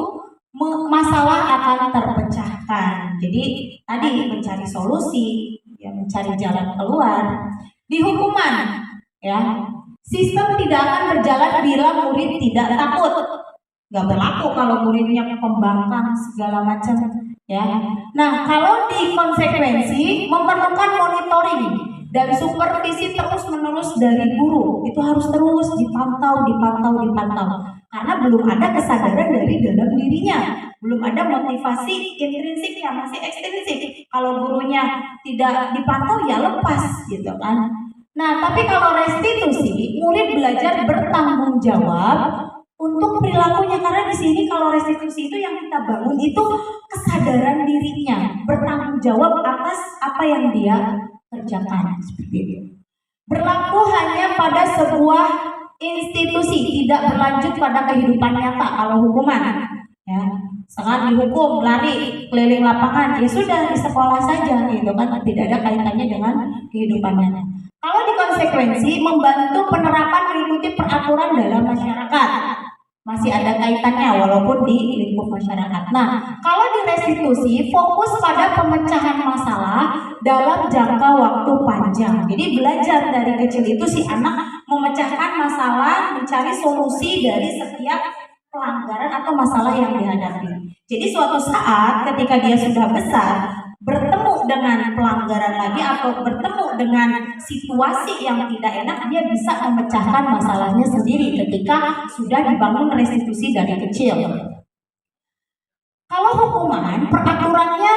masalah akan terpecahkan. Jadi tadi mencari solusi, ya, mencari jalan keluar. Di hukuman, ya, sistem tidak akan berjalan bila murid tidak takut. Gak berlaku kalau muridnya pembangkang segala macam, ya. Nah, kalau di konsekuensi memerlukan monitoring dan supervisi terus-menerus dari guru. Itu harus terus dipantau. Karena belum ada kesadaran dari dalam dirinya, belum ada motivasi intrinsiknya, masih ekstrinsik. Kalau gurunya tidak dipantau ya lepas, gitu kan. Nah, tapi kalau restitusi, murid belajar bertanggung jawab untuk perilakunya, karena di sini kalau restitusi itu yang kita bangun itu kesadaran dirinya, bertanggung jawab atas apa yang dia kerjakan, seperti itu. Berlaku hanya pada sebuah institusi, tidak berlanjut pada kehidupan nyata. Kalau hukuman, ya, sangat dihukum lari keliling lapangan, ya sudah di sekolah saja, gitu kan, tidak ada kaitannya dengan kehidupan nyata. Kalau di konsekuensi membantu penerapan mengikuti peraturan dalam masyarakat. Masih ada kaitannya walaupun di lingkup masyarakat. Nah, kalau di restitusi fokus pada pemecahan masalah dalam jangka waktu panjang. Jadi belajar dari kecil itu si anak memecahkan masalah, mencari solusi dari setiap pelanggaran atau masalah yang dihadapi. Jadi suatu saat ketika dia sudah besar, bertemu dengan pelanggaran lagi atau bertemu dengan situasi yang tidak enak, dia bisa memecahkan masalahnya sendiri ketika sudah dibangun restitusi dari kecil. Kalau hukuman, peraturannya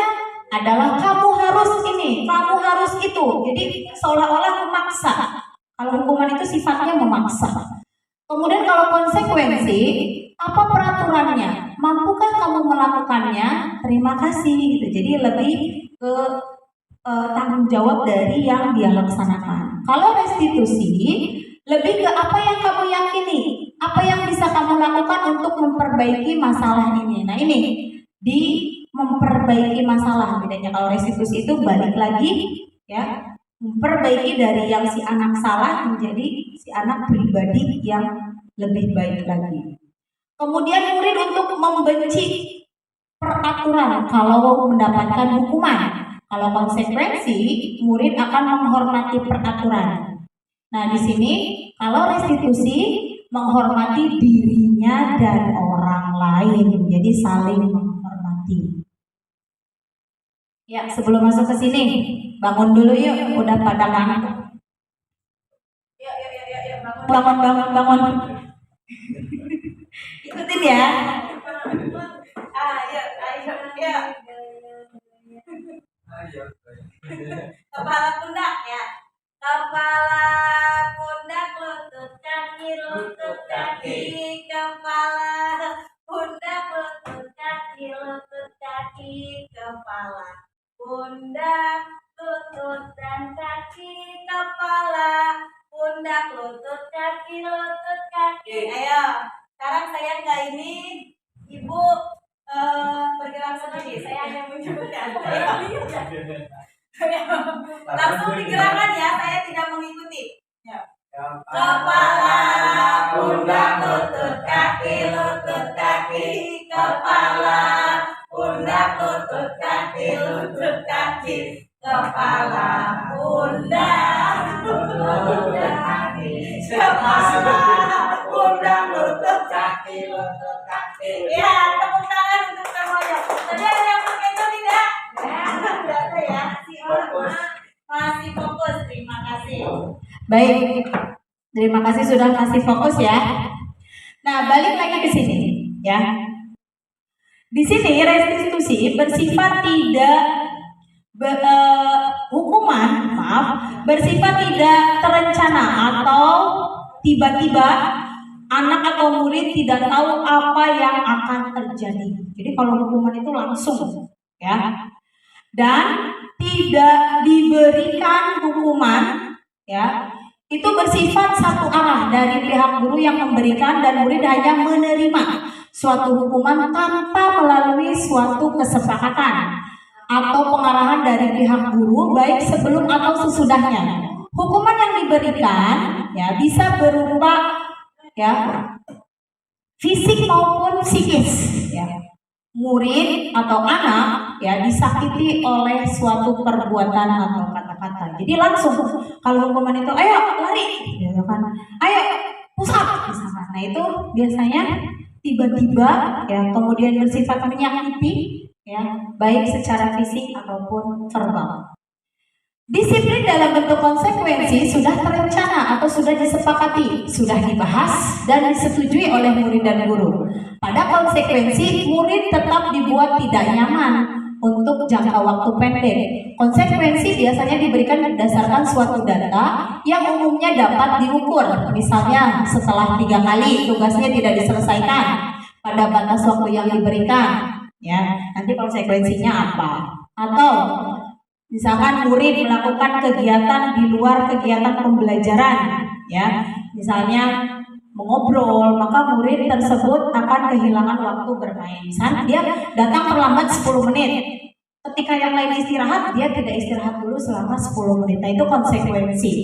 adalah kamu harus ini, kamu harus itu. Jadi seolah-olah memaksa. Kalau hukuman itu sifatnya memaksa. Kemudian kalau konsekuensi, apa peraturannya? Mampukah kamu melakukannya? Terima kasih. Gitu. Jadi lebih ke tanggung jawab dari yang dia laksanakan. Kalau restitusi, lebih ke apa yang kamu yakini, apa yang bisa kamu lakukan untuk memperbaiki masalah ini. Nah ini di memperbaiki masalah bedanya. Kalau restitusi itu balik lagi ya, memperbaiki dari yang si anak salah menjadi si anak pribadi yang lebih baik lagi. Kemudian murid untuk membenci peraturan kalau mendapatkan hukuman. Kalau konsekuensi, murid akan menghormati peraturan. Nah, di sini kalau restitusi menghormati dirinya dan orang lain. Jadi saling menghormati. Ya, sebelum masuk ke sini, bangun dulu yuk. Udah pada ngantuk. Yuk, bangun. Ikutin ya. Ayo. Kepala pundak ya. Kepala pundak lutut kaki kepala pundak lutut kaki kepala pundak lutut dan kaki kepala pundak lutut kaki. Ayo. Sekarang saya nggak ini, Ibu bergerak sendiri. Saya hanya menyebutkan. Langsung digerakkan ya, saya tidak mengikuti. Ya. Kepala, pundak, lutut, kaki, kepala, pundak, lutut, kaki, kepala, pundak, lutut, kaki, kepala, pundak, lutut, kaki. Ya, tepuk tangan untuk semuanya. Tadi ada yang terkecoh tidak? Tidak ada ya. Masih fokus. Terima kasih. Baik, terima kasih sudah masih fokus ya. Nah, balik lagi ke sini ya. Di sini restitusi bersifat tidak bersifat tidak terencana atau tiba-tiba anak atau murid tidak tahu apa yang akan terjadi. Jadi kalau hukuman itu langsung ya. Dan tidak diberikan hukuman ya. Itu bersifat satu arah dari pihak guru yang memberikan dan murid hanya menerima suatu hukuman tanpa melalui suatu kesepakatan atau pengarahan dari pihak guru baik sebelum atau sesudahnya. Hukuman yang diberikan ya bisa berupa ya fisik maupun psikis ya. Murid atau anak ya disakiti oleh suatu perbuatan atau kata-kata. Jadi langsung kalau hukuman itu ayo lari ya kan. Ayo pusat misalkan. Nah itu biasanya tiba-tiba ya kemudian bersifat menyakiti ya baik secara fisik ataupun verbal. Disiplin dalam bentuk konsekuensi sudah terencana atau sudah disepakati, sudah dibahas dan disetujui oleh murid dan guru. Pada konsekuensi, murid tetap dibuat tidak nyaman untuk jangka waktu pendek. Konsekuensi biasanya diberikan berdasarkan suatu data yang umumnya dapat diukur. Misalnya setelah 3 kali tugasnya tidak diselesaikan pada batas waktu yang diberikan, ya nanti konsekuensinya apa? Atau misalkan murid melakukan kegiatan di luar kegiatan pembelajaran, ya, misalnya mengobrol, maka murid tersebut akan kehilangan waktu bermain. Misalnya dia datang terlambat 10 menit, ketika yang lain istirahat, dia tidak istirahat dulu selama 10 menit. Nah, itu konsekuensi.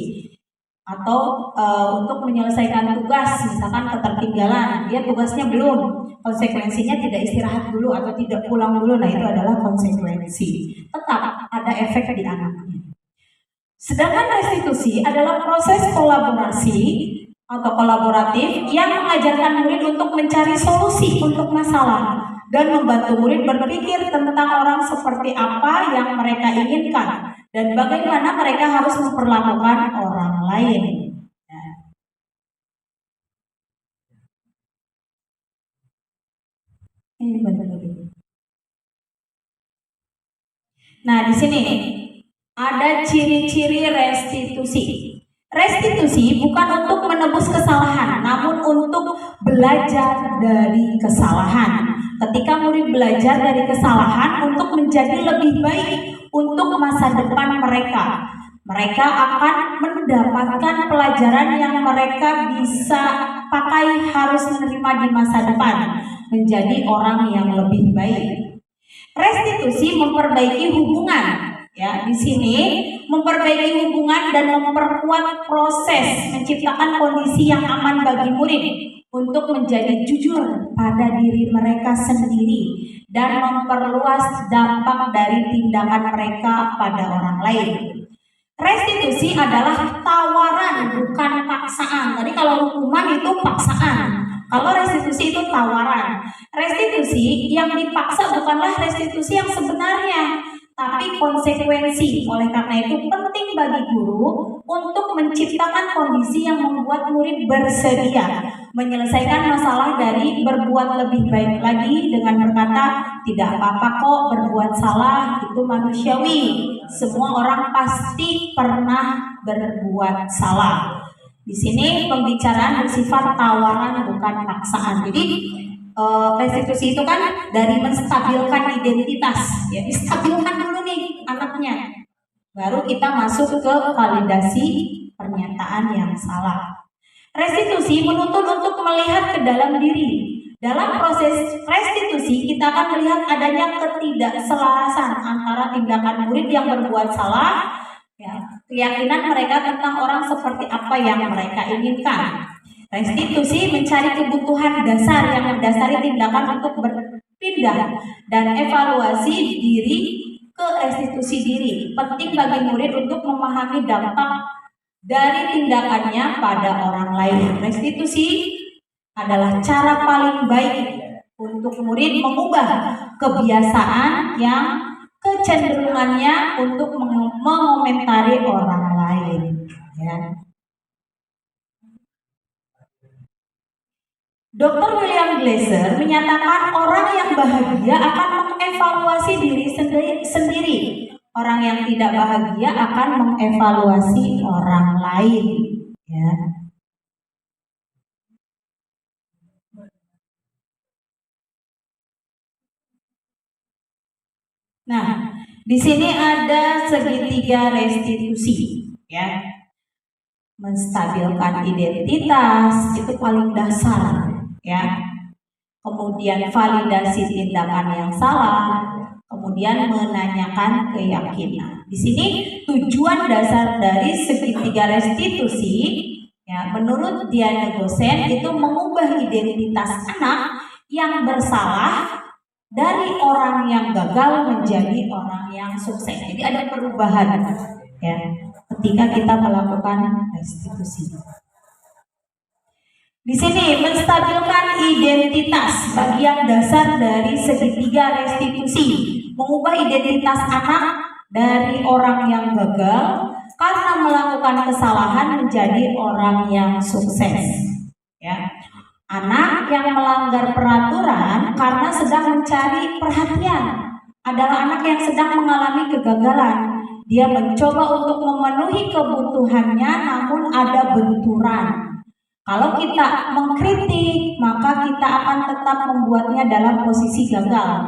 atau untuk menyelesaikan tugas, misalkan ketertinggalan, dia tugasnya belum, konsekuensinya tidak istirahat dulu atau tidak pulang dulu, nah itu adalah konsekuensi. Tetap ada efek di anaknya. Sedangkan restitusi adalah proses kolaborasi atau kolaboratif yang mengajarkan murid untuk mencari solusi untuk masalah dan membantu murid berpikir tentang orang seperti apa yang mereka inginkan dan bagaimana mereka harus memperlakukan orang lain. Nah, di sini ada ciri-ciri restitusi. Restitusi bukan untuk menebus kesalahan, namun untuk belajar dari kesalahan. Ketika murid belajar dari kesalahan untuk menjadi lebih baik untuk masa depan mereka, mereka akan mendapatkan pelajaran yang mereka bisa pakai, harus menerima di masa depan, menjadi orang yang lebih baik. Restitusi memperbaiki hubungan. Ya, di sini memperbaiki hubungan dan memperkuat proses menciptakan kondisi yang aman bagi murid untuk menjadi jujur pada diri mereka sendiri dan memperluas dampak dari tindakan mereka pada orang lain. Restitusi adalah tawaran, bukan paksaan. Tadi kalau hukuman itu paksaan, kalau restitusi itu tawaran. Restitusi yang dipaksa bukanlah restitusi yang sebenarnya, tapi konsekuensi. Oleh karena itu penting bagi guru untuk menciptakan kondisi yang membuat murid bersedia menyelesaikan masalah dari berbuat lebih baik lagi dengan berkata, tidak apa-apa kok berbuat salah, itu manusiawi. Semua orang pasti pernah berbuat salah. Di sini pembicaraan bersifat tawaran bukan paksaan. Jadi restitusi itu kan dari menstabilkan identitas, ya, distabilkan dulu nih anaknya, baru kita masuk ke validasi pernyataan yang salah. Restitusi menuntut untuk melihat ke dalam diri. Dalam proses restitusi kita akan melihat adanya ketidakselarasan antara tindakan murid yang berbuat salah, ya, keyakinan mereka tentang orang seperti apa yang mereka inginkan. Restitusi mencari kebutuhan dasar yang mendasari tindakan untuk berpindah dan evaluasi diri ke restitusi diri. Penting bagi murid untuk memahami dampak dari tindakannya pada orang lain. Restitusi adalah cara paling baik untuk murid mengubah kebiasaan yang kecenderungannya untuk mengomentari orang lain. Ya. Dr. William Glasser menyatakan orang yang bahagia akan mengevaluasi diri sendiri. Orang yang tidak bahagia akan mengevaluasi orang lain. Ya. Nah, di sini ada segitiga restitusi, ya. Menstabilkan identitas itu paling dasar, ya. Kemudian validasi tindakan yang salah, kemudian menanyakan keyakinan. Di sini tujuan dasar dari segitiga restitusi, ya, menurut Diana Gosen itu mengubah identitas anak yang bersalah dari orang yang gagal menjadi orang yang sukses. Jadi ada perubahan, ya, ketika kita melakukan restitusi. Di sini menstabilkan identitas, bagian dasar dari segitiga restitusi, mengubah identitas anak dari orang yang gagal karena melakukan kesalahan menjadi orang yang sukses. Ya. Anak yang melanggar peraturan karena sedang mencari perhatian adalah anak yang sedang mengalami kegagalan. Dia mencoba untuk memenuhi kebutuhannya namun ada benturan. Kalau kita mengkritik, maka kita akan tetap membuatnya dalam posisi gagal.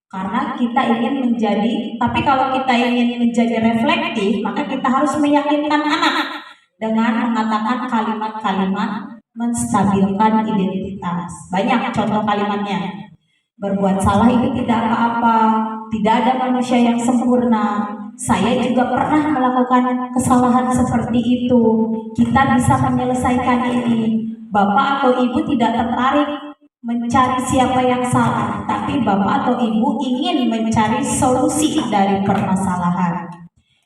Karena kita ingin menjadi, tapi kalau kita ingin menjadi reflektif, maka kita harus meyakinkan anak dengan mengatakan kalimat-kalimat menstabilkan identitas. Banyak contoh kalimatnya. Berbuat salah itu tidak apa-apa, tidak ada manusia yang sempurna. Saya juga pernah melakukan kesalahan seperti itu. Kita bisa menyelesaikan ini. Bapak atau ibu tidak tertarik mencari siapa yang salah, tapi bapak atau ibu ingin mencari solusi dari permasalahan.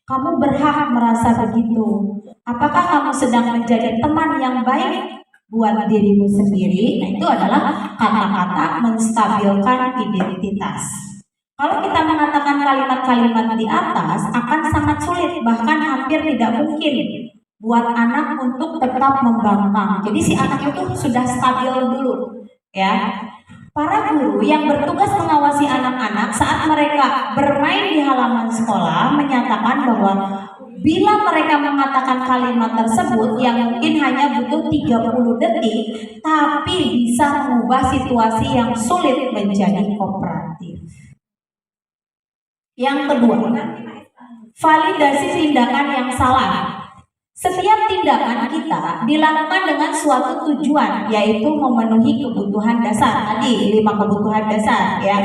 Kamu berhak merasa begitu. Apakah kamu sedang menjadi teman yang baik buat dirimu sendiri? Nah, itu adalah kata-kata menstabilkan identitas. Kalau kita mengatakan kalimat-kalimat di atas akan sangat sulit, bahkan hampir tidak mungkin buat anak untuk tetap membangkang. Jadi si anak itu sudah stabil dulu, ya. Para guru yang bertugas mengawasi anak-anak saat mereka bermain di halaman sekolah menyatakan bahwa bila mereka mengatakan kalimat tersebut yang mungkin hanya butuh 30 detik, tapi bisa mengubah situasi yang sulit menjadi kooperatif. Yang kedua, validasi tindakan yang salah. Setiap tindakan kita dilakukan dengan suatu tujuan, yaitu memenuhi kebutuhan dasar. Tadi 5 kebutuhan dasar, ya.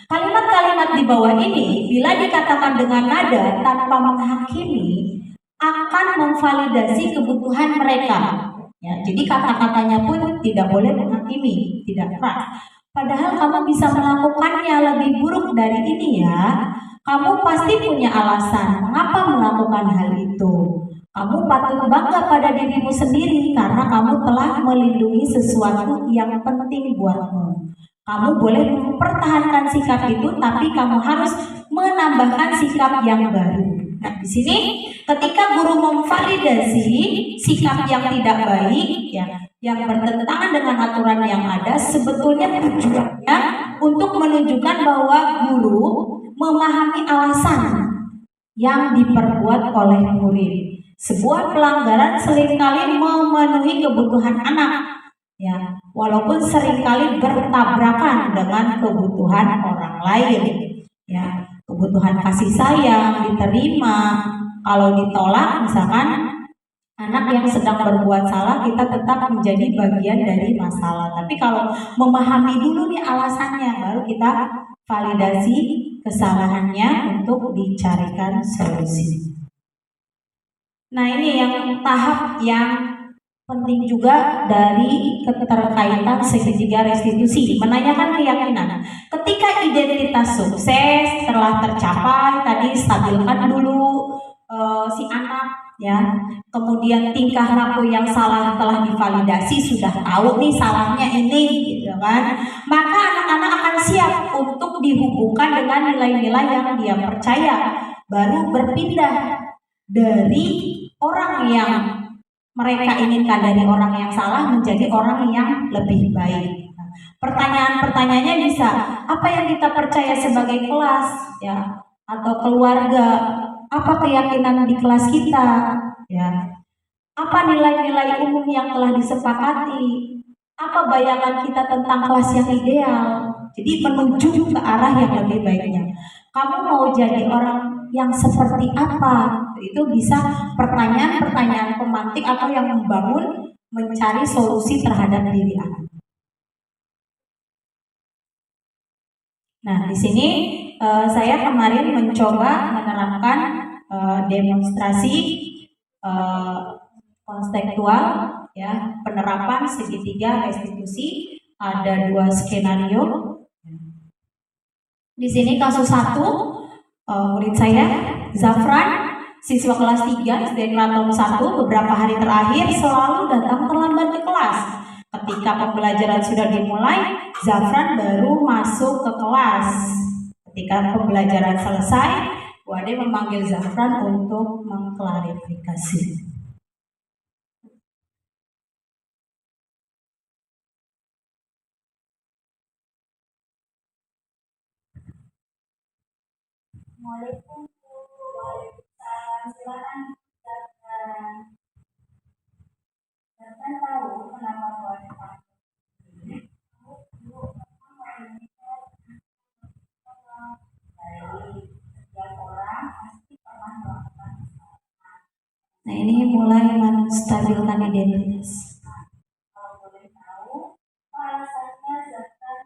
Kalimat-kalimat di bawah ini bila dikatakan dengan nada tanpa menghakimi akan memvalidasi kebutuhan mereka. Ya, jadi kata-katanya pun tidak boleh menghakimi, tidak keras. Padahal kamu bisa melakukannya lebih buruk dari ini ya. Kamu pasti punya alasan mengapa melakukan hal itu. Kamu patut bangga pada dirimu sendiri karena kamu telah melindungi sesuatu yang penting buatmu. Kamu boleh mempertahankan sikap itu, tapi kamu harus menambahkan sikap yang baru. Nah, di sini ketika guru memvalidasi sikap yang tidak baik, ya, yang bertentangan dengan aturan yang ada, sebetulnya tujuannya untuk menunjukkan bahwa guru memahami alasan yang diperbuat oleh murid. Sebuah pelanggaran seringkali memenuhi kebutuhan anak, ya, walaupun seringkali bertabrakan dengan kebutuhan orang lain, ya. Kebutuhan kasih sayang diterima, kalau ditolak misalkan anak yang sedang berbuat salah, kita tetap menjadi bagian dari masalah. Tapi kalau memahami dulu nih alasannya, baru kita validasi kesalahannya untuk dicarikan solusi. Nah, ini yang tahap yang penting juga dari keterkaitan segitiga restitusi, menanyakan keyakinan. Ketika identitas sukses telah tercapai, tadi stabilkan dulu si anak, ya. Kemudian tingkah laku yang salah telah divalidasi, sudah tahu nih salahnya ini, gitu kan. Maka anak-anak akan siap untuk dihubungkan dengan nilai-nilai yang dia percaya, baru berpindah dari orang yang mereka inginkan, dari orang yang salah menjadi orang yang lebih baik. Nah, pertanyaan-pertanyaannya bisa, apa yang kita percaya sebagai kelas, ya, atau keluarga, apa keyakinan di kelas kita, ya, apa nilai-nilai umum yang telah disepakati, apa bayangan kita tentang kelas yang ideal. Jadi menuju ke arah yang lebih baiknya. Kamu mau jadi orang yang seperti apa? Itu bisa pertanyaan-pertanyaan pemantik atau yang membangun, mencari solusi terhadap diri anak. Nah, di sini saya kemarin mencoba menerapkan demonstrasi konstekstual, ya, penerapan segitiga restitusi. Ada 2 skenario. Di sini kasus 1, murid saya Zafran, siswa kelas 3 SD Keraton 1, beberapa hari terakhir selalu datang terlambat ke kelas. Ketika pembelajaran sudah dimulai, Zafran baru masuk ke kelas. Ketika pembelajaran selesai, Bu Ade memanggil Zafran untuk mengklarifikasi. Assalamualaikum. Waalaikumsalam. Silakan. Zafran tahu kenapa Bu Ade panggil? Nah, ini mulai menstabilkan identitas. Kalau boleh tahu, alasannya Zafran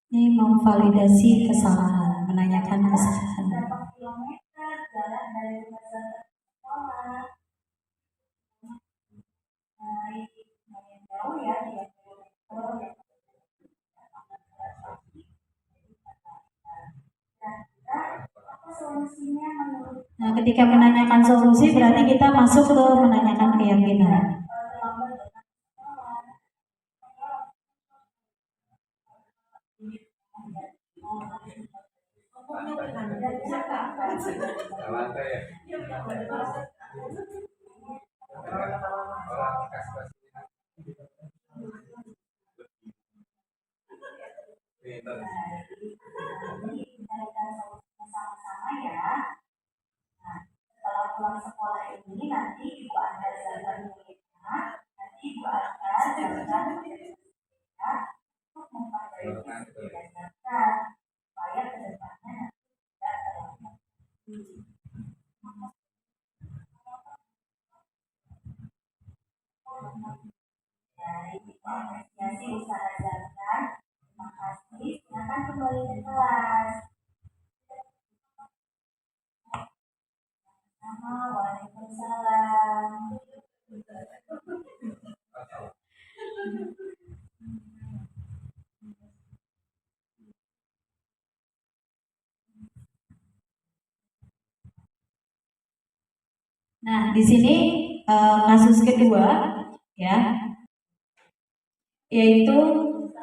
ini memvalidasi kesalahan. menanyakan kesalahan. Berapa kilometer jarak dari rumah ke sekolah? Lumayan jauh ya, 3 kilometer. Kira-kira apa solusinya menurut Nah, ketika menanyakan solusi berarti kita masuk ke menanyakan keyakinan. terlambat datang ke sekolah? Sama-sama ya. Nah, setelah pulang sekolah ini nanti ibu akan jalan muridnya, nanti ibu akan jalan muridnya untuk memperbaiki kebiasaan supaya kedepannya tidak terlambat. Dari apresiasi usaha jalan, terima kasih. Silakan kembali ke kelas. Sama, waalaikumsalam. Nah, di sini kasus kedua ya, yaitu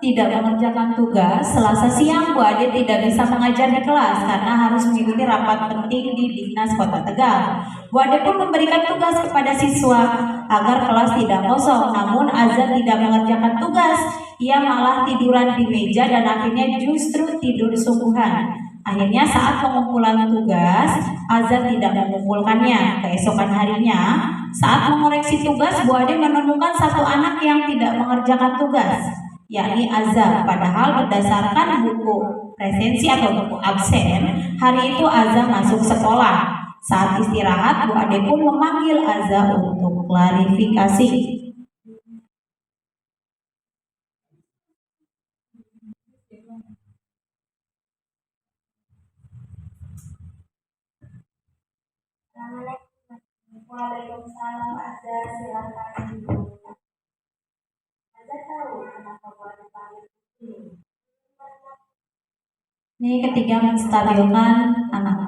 tidak mengerjakan tugas. Selasa siang Bu Ade tidak bisa mengajar di kelas karena harus mengikuti rapat penting di Dinas Kota Tegal. Bu Ade pun memberikan tugas kepada siswa agar kelas tidak kosong. Namun Azan tidak mengerjakan tugas. Ia malah tiduran di meja dan akhirnya justru tidur sungguhan. Akhirnya saat pengumpulan tugas, Azan tidak mengumpulkannya. Keesokan harinya, saat mengoreksi tugas, Bu Ade menemukan satu anak yang tidak mengerjakan tugas, yakni Azza. Padahal berdasarkan buku presensi atau buku absen, hari itu Azza masuk sekolah. Saat istirahat, Bu Ade pun memanggil Azza untuk klarifikasi. Waalaikumsalam, ada silakan ibu. Ada tahu kenapa Bu Ade panggil ini? Ini ketiga menstabilkan anak.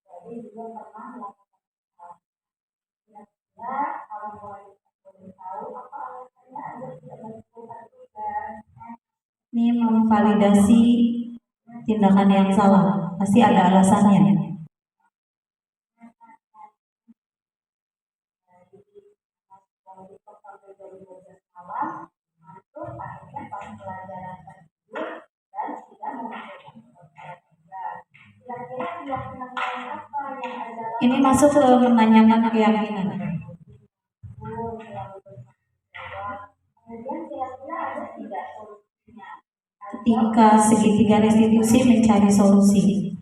Jadi juga pernah melakukan hal. Kira-kira kalau Bu Ade boleh tahu apa alasannya Anda tidak mengumpulkan tugas? Ini memvalidasi tindakan yang salah. Pasti ada alasannya. Malam masuk akhirnya pas pelajaran tertidur dan tidak mengumpulkan tugas. Kira-kira keyakinan apa yang ada? Ini masuk ke menanyakan keyakinan. Kemudian kira-kira ada tidak solusinya? Ketika segitiga restitusi mencari solusi.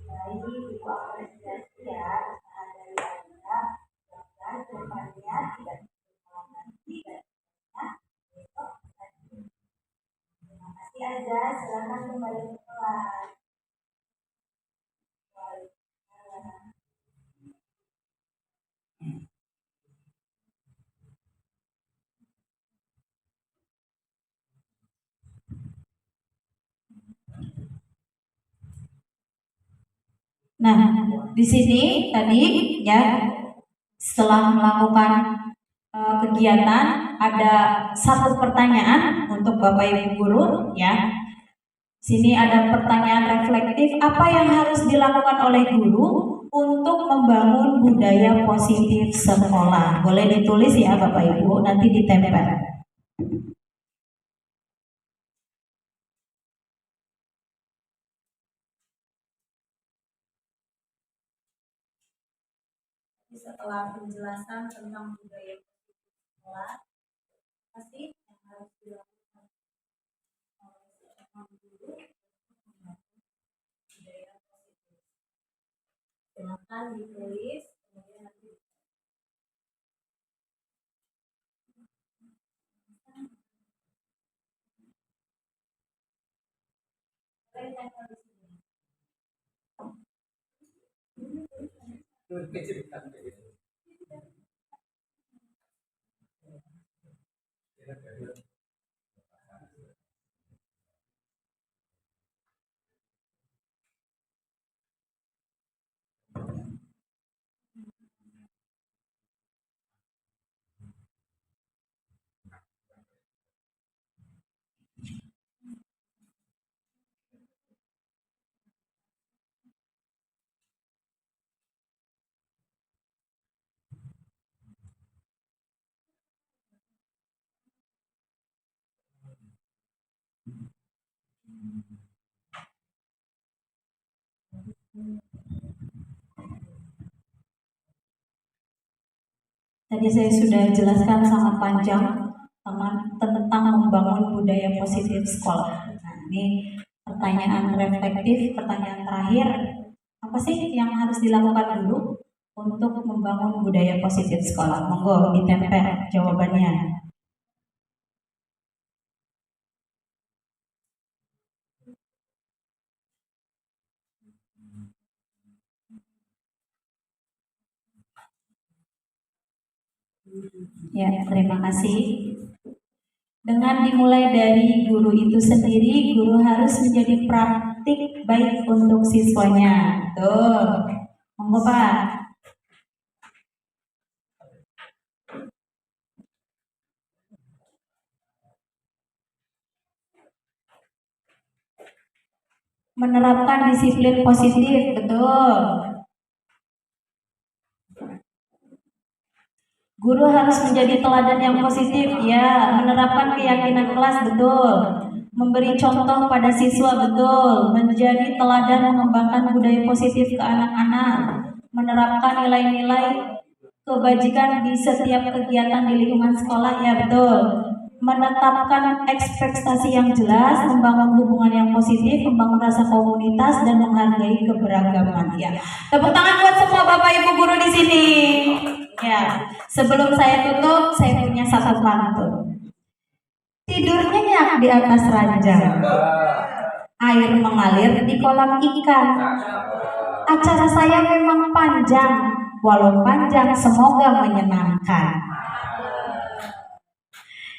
Baik, ibu apresiasi ya usaha dari Anda dan kedepannya tidak terulang lagi dan besok terima kasih Aza, silakan kembali ke kelas. Nah, di sini tadi ya setelah melakukan kegiatan ada satu pertanyaan untuk Bapak Ibu guru ya. Sini ada pertanyaan reflektif, apa yang harus dilakukan oleh guru untuk membangun budaya positif sekolah? Boleh ditulis ya Bapak Ibu, nanti ditempel. Setelah penjelasan tentang budaya positif sekolah, pasti yang harus dilakukan Silakan ditulis, kemudian nanti boleh tempel di sini. Tadi saya sudah jelaskan sangat panjang tentang membangun budaya positif sekolah. Nah, ini pertanyaan reflektif, pertanyaan terakhir, apa sih yang harus dilakukan dulu untuk membangun budaya positif sekolah? Monggo ditempel jawabannya. Ya, terima kasih. Dengan dimulai dari guru itu sendiri, guru harus menjadi praktik baik untuk siswanya. Tuh, monggo Pak. Menerapkan disiplin positif, betul. Guru harus menjadi teladan yang positif, ya. Menerapkan keyakinan kelas, betul. Memberi contoh pada siswa, betul. Menjadi teladan mengembangkan budaya positif ke anak-anak. Menerapkan nilai-nilai kebajikan di setiap kegiatan di lingkungan sekolah, ya betul. Menetapkan ekspektasi yang jelas, membangun hubungan yang positif, membangun rasa komunitas dan menghargai keberagaman, ya. Tepuk tangan buat semua Bapak Ibu guru di sini. Ya, sebelum saya tutup, saya punya satu pantun. Tidur nyenyak di atas ranjang, air mengalir di kolam ikan. Acara saya memang panjang, walau panjang semoga menyenangkan.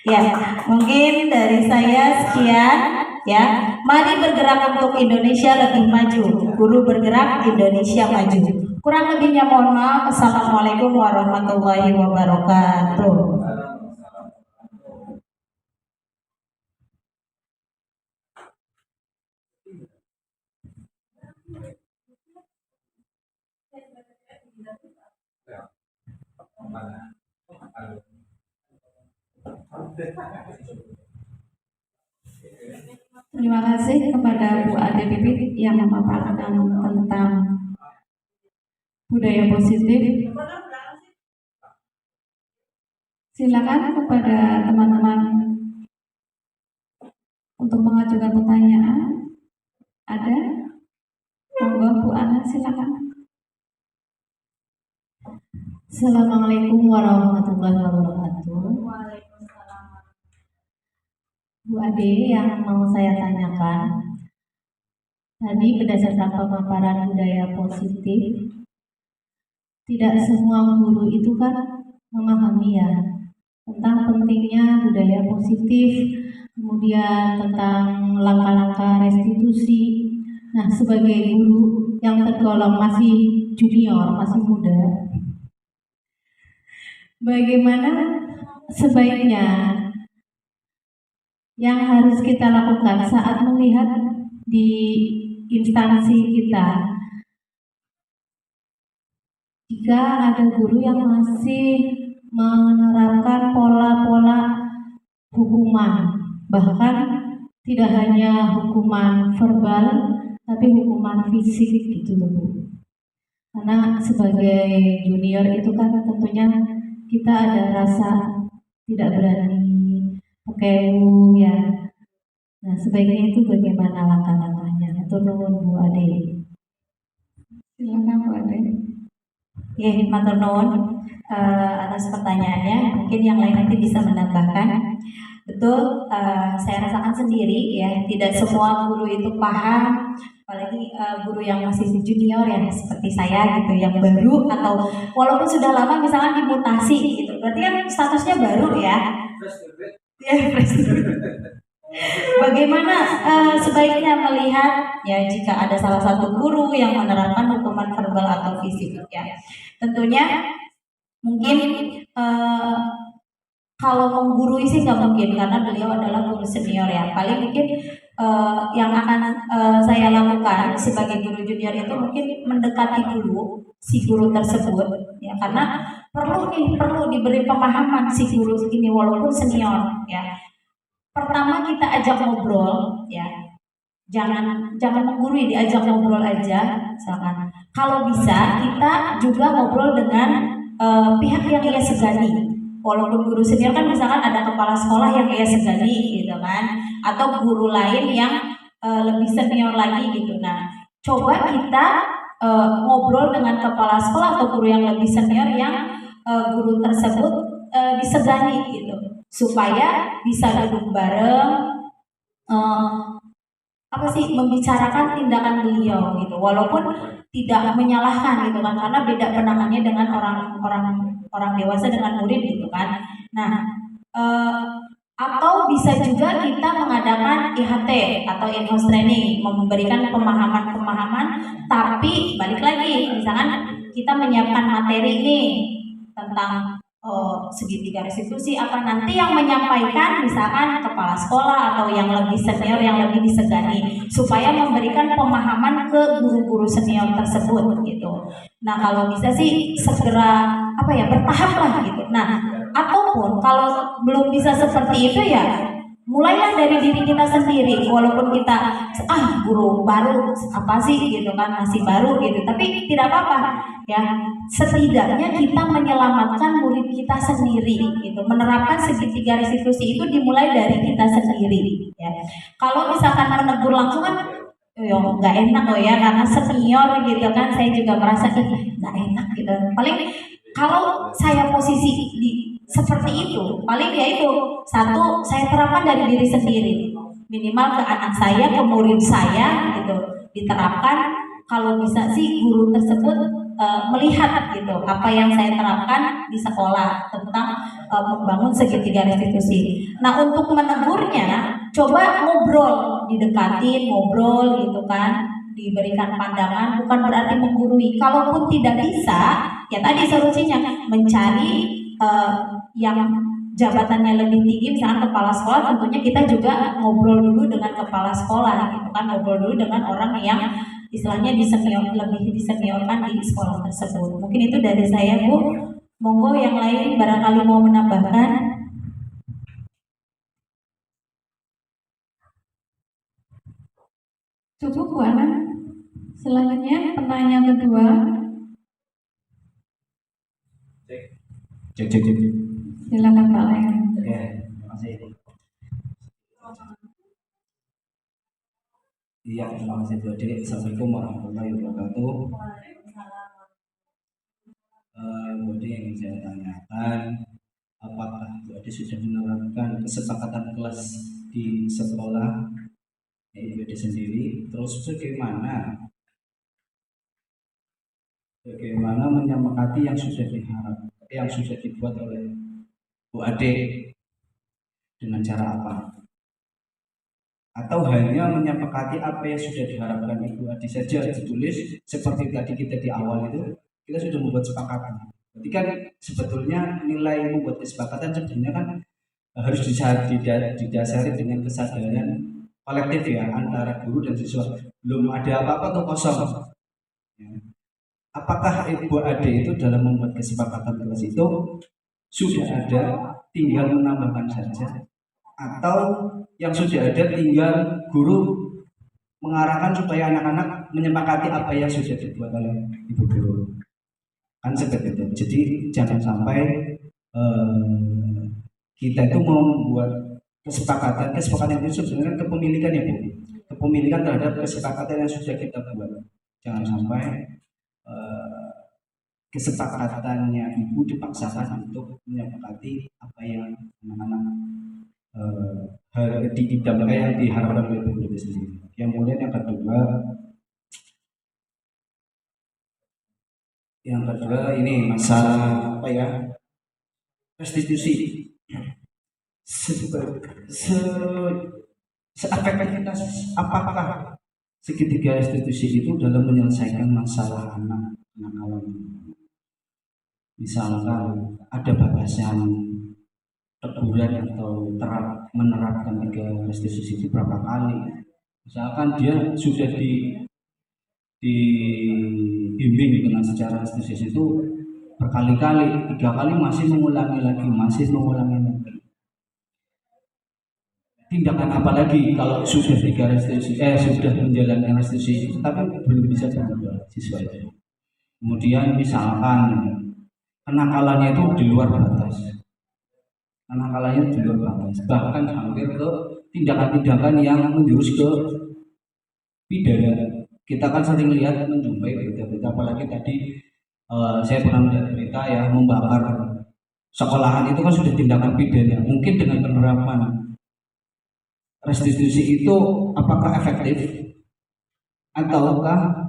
Ya, mungkin dari saya sekian, ya. Mari bergerak untuk Indonesia lebih maju. Guru bergerak, Indonesia maju. Kurang lebihnya mohon maaf. Assalamualaikum warahmatullahi wabarakatuh. Terima kasih kepada Bu Ade Pipit yang memaparkan tentang budaya positif. Silakan kepada teman-teman untuk mengajukan pertanyaan. Ada? Monggo Bu Ana, silakan. Assalamualaikum warahmatullahi wabarakatuh. Bu Ade, yang mau saya tanyakan, tadi berdasarkan pemaparan budaya positif, tidak semua guru itu kan memahami ya tentang pentingnya budaya positif, kemudian tentang langkah-langkah restitusi. Nah, sebagai guru yang tergolong masih junior, masih muda, bagaimana sebaiknya yang harus kita lakukan saat melihat di instansi kita, jika ada guru yang masih menerapkan pola-pola hukuman, bahkan tidak hanya hukuman verbal, tapi hukuman fisik gitu loh Bu. Karena sebagai junior itu kan tentunya kita ada rasa tidak berani, okewu ya. Nah, sebaiknya itu bagaimana langkah-langkahnya? Atur nuwun Bu Ade. Silakan Bu Ade. Ya, matur nuwun atas pertanyaannya. Mungkin yang lain nanti bisa menambahkan. Betul, saya rasakan sendiri ya, tidak semua guru itu paham, apalagi guru yang masih junior ya seperti saya gitu, yang baru atau walaupun sudah lama misalkan dimutasi gitu, berarti kan statusnya baru ya. Ya, fresh. Bagaimana sebaiknya melihat ya jika ada salah satu guru yang menerapkan hukuman verbal atau fisik ya. Tentunya mungkin kalau menggurui sih nggak mungkin karena beliau adalah guru senior ya. Paling mungkin yang akan saya lakukan sebagai guru junior itu mungkin mendekati dulu si guru tersebut ya, karena perlu diberi pemahaman si guru ini walaupun senior ya. Pertama kita ajak ngobrol ya. Jangan menggurui, diajak ngobrol aja misalkan. Kalau bisa kita juga ngobrol dengan pihak yang ia segani. Walaupun guru senior kan misalkan ada kepala sekolah yang ia segani gitu kan, atau guru lain yang lebih senior lagi gitu. Nah, coba kita ngobrol dengan kepala sekolah atau guru yang lebih senior yang guru tersebut disegani gitu, supaya bisa duduk bareng, membicarakan tindakan beliau gitu, walaupun tidak menyalahkan gitu kan, karena beda penanganannya dengan orang dewasa dengan murid gitu kan. Nah, atau bisa juga kita mengadakan IHT atau in-house training, memberikan pemahaman-pemahaman, tapi balik lagi, misalkan kita menyiapkan materi nih tentang segitiga restitusi, apa nanti yang menyampaikan misalkan kepala sekolah atau yang lebih senior yang lebih disegani, supaya memberikan pemahaman ke guru-guru senior tersebut gitu. Nah, kalau bisa sih segera bertahap lah gitu. Nah, ataupun kalau belum bisa seperti itu ya mulailah dari diri kita sendiri, walaupun kita guru baru apa sih gitu kan, masih baru gitu, tapi tidak apa-apa ya, setidaknya kita menyelamatkan murid kita sendiri gitu. Menerapkan segitiga restitusi itu dimulai dari kita sendiri ya. Kalau misalkan menegur langsung kan nggak enak ya, karena senior gitu kan, saya juga merasa nggak enak gitu. Paling kalau saya posisi seperti itu, paling ya itu satu, saya terapkan dari diri sendiri, minimal ke anak saya, ke murid saya gitu, diterapkan. Kalau bisa sih guru tersebut melihat gitu apa yang saya terapkan di sekolah tentang membangun segitiga restitusi. Nah, untuk menegurnya coba ngobrol, didekatin, ngobrol gitu kan, diberikan pandangan, bukan berarti menggurui. Kalaupun tidak bisa, ya tadi solusinya mencari yang jabatannya lebih tinggi, misalkan kepala sekolah. Tentunya kita juga ngobrol dulu dengan kepala sekolah gitu kan, ngobrol dulu dengan orang yang istilahnya lebih diseniorkan di sekolah tersebut. Mungkin itu dari saya, Bu. Monggo yang lain barangkali mau menambahkan. Cukup, Bu Ana. Selanjutnya pertanyaan kedua. Cek. Silakan Pak Leon. Ya, terima kasih. Iya, terima kasih Bu Ade. Assalamualaikum warahmatullahi wabarakatuh. Bu Ade, yang ingin saya tanyakan, apakah Bu Ade sudah menerapkan kesepakatan kelas di sekolah Bu Ade sendiri? Terus bagaimana menyepakati yang sudah dibuat oleh Bu Ade, dengan cara apa? Atau hanya menyepakati apa yang sudah diharapkan Ibu Ade saja ditulis seperti tadi kita di awal itu, kita sudah membuat kesepakatan. Jadi kan sebetulnya nilai membuat kesepakatan sebenarnya kan harus didasari dengan kesadaran kolektif ya, antara guru dan siswa. Belum ada apa-apa tuh kosong. Apakah Ibu Ade itu dalam membuat kesepakatan kelas itu sudah ada, tinggal menambahkan saja, atau yang sudah ada tinggal guru mengarahkan supaya anak-anak menyepakati apa yang sudah dibuat oleh ibu guru? Kan seperti itu. Jadi jangan sampai kita itu mau membuat kesepakatan itu sebenarnya kepemilikan ya Bu, kepemilikan terhadap kesepakatan yang sudah kita buat. Jangan sampai kesepakatannya ibu dipaksakan untuk menyepakati apa yang anak-anak diidamkan yang diharapkan oleh ibu itu sendiri. Kemudian yang kedua ini masalah apa ya, restitusi. Seefektivitas apakah segitiga restitusi itu dalam menyelesaikan masalah anak nakal? Misalkan ada batasan teguran atau menerapkan 3 restitusi itu berapa kali? Misalkan dia sudah dibimbing dengan secara restitusi itu berkali-kali, 3 kali masih mengulangi lagi. Tindakan apa lagi kalau sudah 3 restitusi, sudah menjalankan restitusi itu tapi belum bisa berubah siswa itu. Kemudian misalkan kenakalannya itu di luar batas, bahkan hampir ke tindakan-tindakan yang menjurus ke pidana. Kita kan sering lihat menjumpai berita-berita, apalagi tadi saya pernah melihat berita ya, membakar sekolahan itu kan sudah tindakan pidana. Mungkin dengan penerapan restitusi itu apakah efektif, ataukah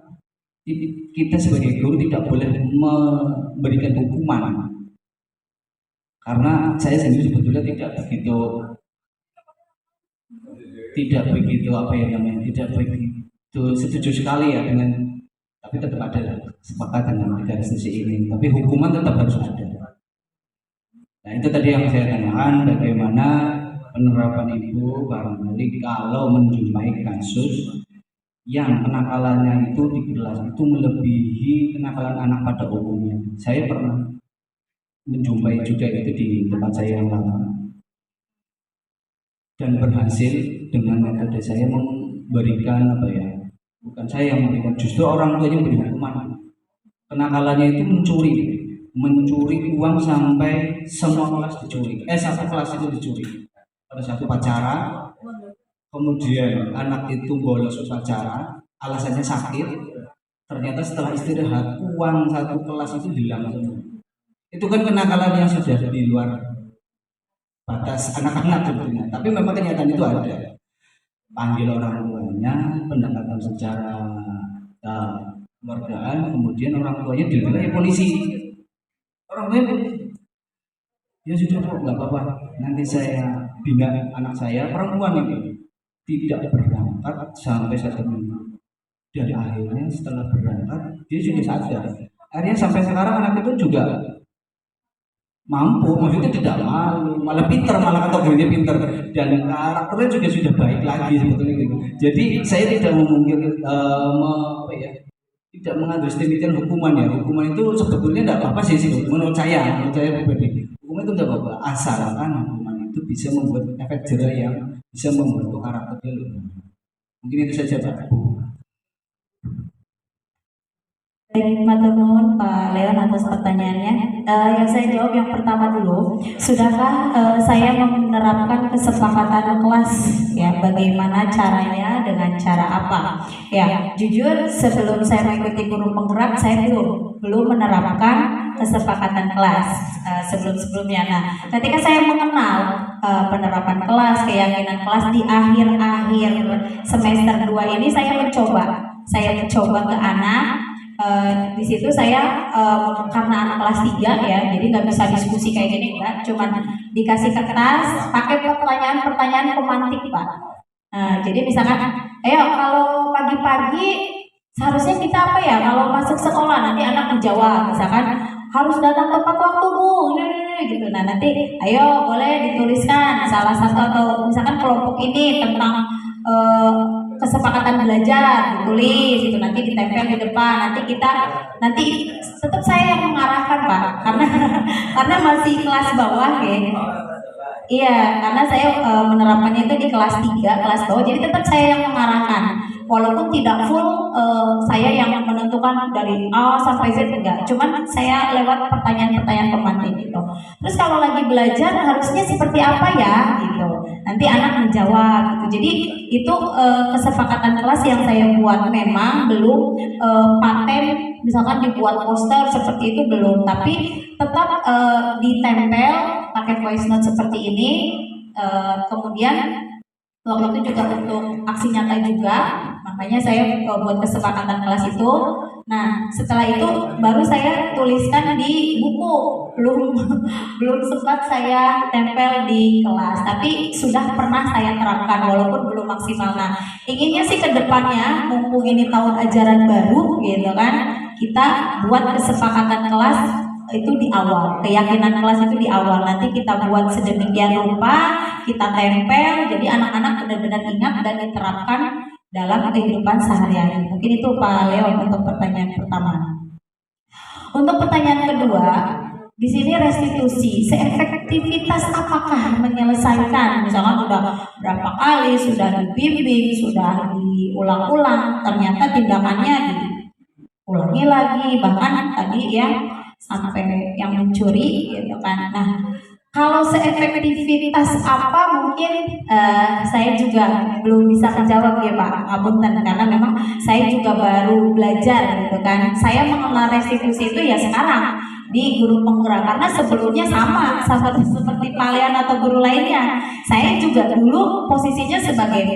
kita sebagai guru tidak boleh memberikan hukuman? Karena saya sendiri sebetulnya tidak begitu setuju sekali ya dengan, tapi tetap ada sepakat dengan 3 restitusi ini, tapi hukuman tetap harus ada. Nah itu tadi yang saya tanyakan, bagaimana penerapan ibu barangkali kalau menjumpai kasus yang kenakalannya itu di kelas itu melebihi kenakalan anak pada umumnya. Saya pernah menjumpai juga itu di tempat saya yang lama, dan berhasil dengan metode saya memberikan bukan saya yang memberikan, justru orang tuanya memberi hukuman. Kenakalannya itu mencuri uang sampai semua kelas dicuri, satu kelas itu dicuri pada satu upacara. Kemudian anak itu bolos upacara, alasannya sakit. Ternyata setelah istirahat uang satu kelas itu hilang semua. Itu kan kenakalan yang sudah di luar batas anak-anak tentunya. Tapi memang kenyataan itu ada. Panggil orang tuanya, pendekatan secara keluargaan, kemudian orang tuanya dinilai polisi. Orang tuanya ya sudah nggak apa-apa, nanti saya bina anak saya perempuan ini. Tidak berangkat sampai 1 minggu, dan akhirnya setelah berangkat dia juga sadar. Akhirnya sampai sekarang anak itu juga mampu, maksudnya tidak malu, malah pinter, malah kategorinya pinter, dan karakternya juga sudah baik lagi sebetulnya gitu. Jadi saya tidak tidak mengadrestimasikan hukuman ya. Hukuman itu sebetulnya tidak apa-apa sih menurut saya pribadi. Hukuman itu tidak apa-apa, asalkan hukuman itu bisa membuat efek jerah yang bisa membentuk karakter dia. Mungkin itu saja Pak. Baik, matur nuwun Pak Leon atas pertanyaannya. Yang saya jawab yang pertama dulu, sudahkah saya menerapkan kesepakatan kelas ya, bagaimana caranya, dengan cara apa? Ya, jujur sebelum saya mengikuti guru penggerak saya belum menerapkan kesepakatan kelas sebelumnya. Nah, ketika saya mengenal penerapan kelas, keyakinan kelas di akhir-akhir semester 2 ini saya mencoba ke anak. Di situ saya karena anak kelas 3 ya, jadi nggak bisa diskusi kayak gini, enggak, cuman dikasih kertas, pakai pertanyaan pemantik Pak. Jadi misalkan, ayo kalau pagi-pagi seharusnya kita apa ya, kalau masuk sekolah nanti anak menjawab, misalkan harus datang tepat waktu Bu, gitu. Nah nanti, ayo boleh dituliskan salah satu atau misalkan kelompok ini tentang kesepakatan belajar, ditulis itu, nanti ditempel di depan. Nanti tetap saya yang mengarahkan Pak, karena masih kelas bawah ya. Iya, karena saya menerapkannya itu di kelas 3, kelas bawah, jadi tetap saya yang mengarahkan. Walaupun tidak full saya yang menentukan dari A sampai Z, enggak. Cuman saya lewat pertanyaan-pertanyaan pemantik gitu. Terus kalau lagi belajar harusnya seperti apa ya gitu. Nanti nanti anak menjawab gitu. Jadi itu kesepakatan kelas yang saya buat, memang belum paten misalkan dibuat poster seperti itu belum, tapi tetap ditempel pakai voice note seperti ini. Kemudian waktu itu juga untuk aksi nyata juga, makanya saya buat kesepakatan kelas itu. Nah setelah itu baru saya tuliskan di buku, belum sempat saya tempel di kelas, tapi sudah pernah saya terapkan walaupun belum maksimal. Nah inginnya sih ke depannya, mumpung ini tahun ajaran baru gitu kan, kita buat kesepakatan kelas itu di awal, keyakinan kelas itu di awal, nanti kita buat sedemikian rupa, kita tempel, jadi anak-anak benar-benar ingat dan diterapkan dalam kehidupan sehari-hari. Mungkin itu Pak Leon untuk pertanyaan pertama. Untuk pertanyaan kedua, di sini restitusi, seefektivitas apakah menyelesaikan? Misalkan sudah berapa kali, sudah dibimbing, sudah diulang-ulang, ternyata tindakannya diulangi lagi, bahkan tadi ya sampai yang mencuri gitu kan. Nah, kalau seefektivitas apa mungkin saya juga belum bisa menjawab ya Pak, ngapunten, karena memang saya juga baru belajar gitu kan. Saya mengenal restitusi itu ya sekarang di guru penggerak, karena sebelumnya sama seperti Pak Leon atau guru lainnya. Saya juga dulu posisinya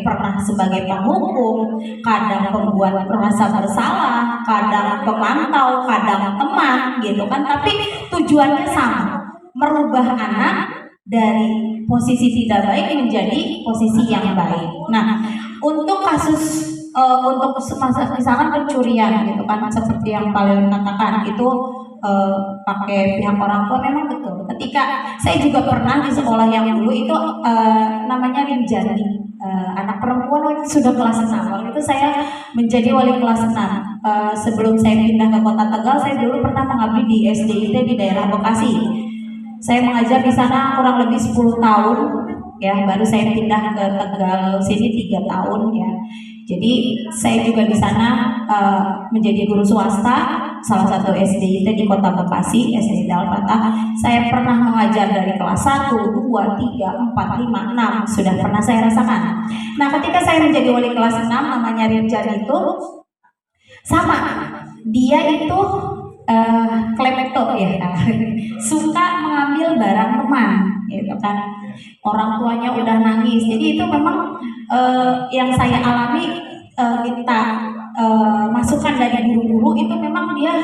pernah sebagai penghukum, kadang pembuat merasa bersalah, kadang pemantau, kadang teman gitu kan. Tapi tujuannya sama, merubah anak dari posisi tidak baik menjadi posisi yang baik. Nah, untuk kasus untuk misalkan pencurian gitu kan, seperti yang Pak Leon katakan itu pakai pihak orang tua, memang betul. Ketika saya juga pernah di sekolah yang dulu itu namanya Rinjani, anak perempuan waktu sudah kelas 6. Waktu itu saya menjadi wali kelas 6. Sebelum saya pindah ke Kota Tegal, saya dulu pernah mengabdi di SDIT di daerah Bekasi. Saya mengajar di sana kurang lebih 10 tahun ya, baru saya pindah ke Tegal sini 3 tahun ya. Jadi saya juga di sana menjadi guru swasta, salah satu SDIT di Kota Bekasi, SDIT Al-Fatah. Saya pernah mengajar dari kelas 1, 2, 3, 4, 5, 6, sudah pernah saya rasakan. Nah ketika saya menjadi wali kelas 6, namanya Rinjan itu sama, dia itu klepto ya, suka mengambil barang teman gitu kan. Orang tuanya udah nangis, jadi itu memang yang saya alami, kita masukan dari guru-guru itu memang dia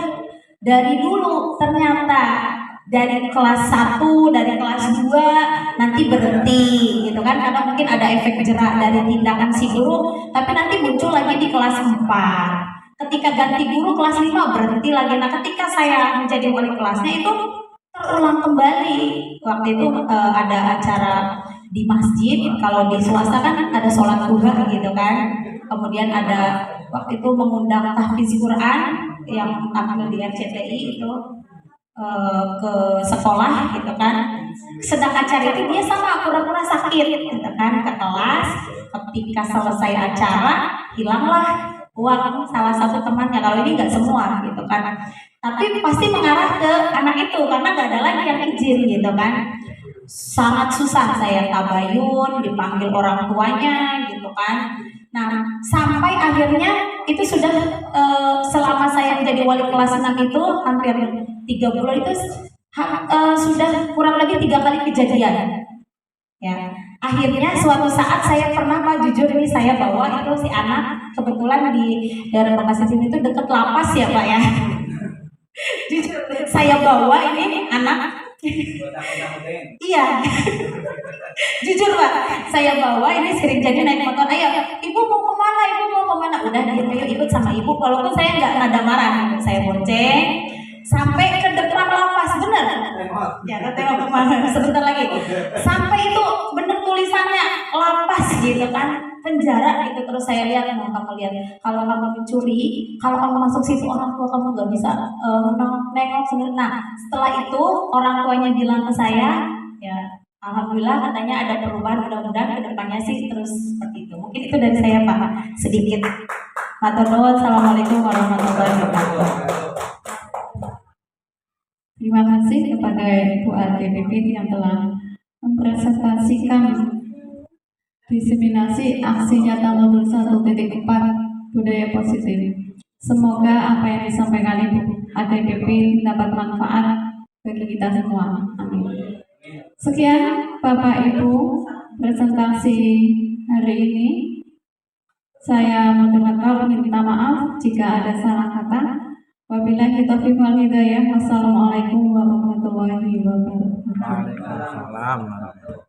dari dulu ternyata dari kelas 1, dari kelas 2 nanti berhenti gitu kan, karena mungkin ada efek jerak dari tindakan si guru, tapi nanti muncul lagi di kelas 4. Ketika ganti guru kelas 5 berhenti lagi. Nah ketika saya menjadi wali kelasnya itu terulang kembali. Waktu itu ada acara di masjid, kalau di swasta kan ada sholat duha gitu kan. Kemudian ada waktu itu mengundang tahfiz Quran yang tampil di RCTI itu ke sekolah gitu kan. Sedang acara itu dia sama pura-pura sakit gitu kan, ke kelas. Ketika selesai acara hilanglah uang salah satu temannya. Kalau ini nggak semua gitu kan, tapi pasti mengarah ke anak itu karena nggak ada lagi yang izin gitu kan. Sangat susah saya tabayun, dipanggil orang tuanya gitu kan. Nah sampai akhirnya itu sudah selama saya menjadi wali kelas 6 itu hampir 3 bulan itu sudah kurang lebih 3 kali kejadian ya. Akhirnya suatu saat saya pernah, Pak, jujur ini saya bawa itu si anak, kebetulan di daerah Bekasi sini itu deket lapas ya Pak ya. Jujur saya bawa ini anak iya jujur Pak, saya bawa ini sering jadi naik motor, ayo ibu mau kemana, ibu mau kemana, udah diam, ayo ikut sama ibu. Walaupun saya nggak nada marah, saya bonceng sampai ke depan lapas, bener ya, tengok kemana sebentar lagi, sampai itu bener tulisannya lapas gitu kan, penjara gitu. Terus saya lihat, mau kamu lihat, kalau kamu mencuri, kalau kamu masuk situ orang tua kamu nggak bisa nengok sendiri. Nah setelah itu orang tuanya bilang ke saya ya, alhamdulillah katanya ada perubahan, mudah-mudahan kedepannya sih terus seperti itu. Mungkin itu dari saya Pak, sedikit. Matur nuwun. Assalamualaikum warahmatullahi wabarakatuh. Terima kasih kepada Ibu RDPP yang telah mempresentasikan diseminasi aksi nyata modul 1.4 budaya positif. Semoga apa yang disampaikan Ibu ADPP dapat manfaat bagi kita semua. Amin. Sekian Bapak Ibu presentasi hari ini. Saya moderator minta maaf jika ada salah kata. Wabillahi taufiq wal hidayah. Wassalamualaikum warahmatullahi wabarakatuh. Waalaikumsalam.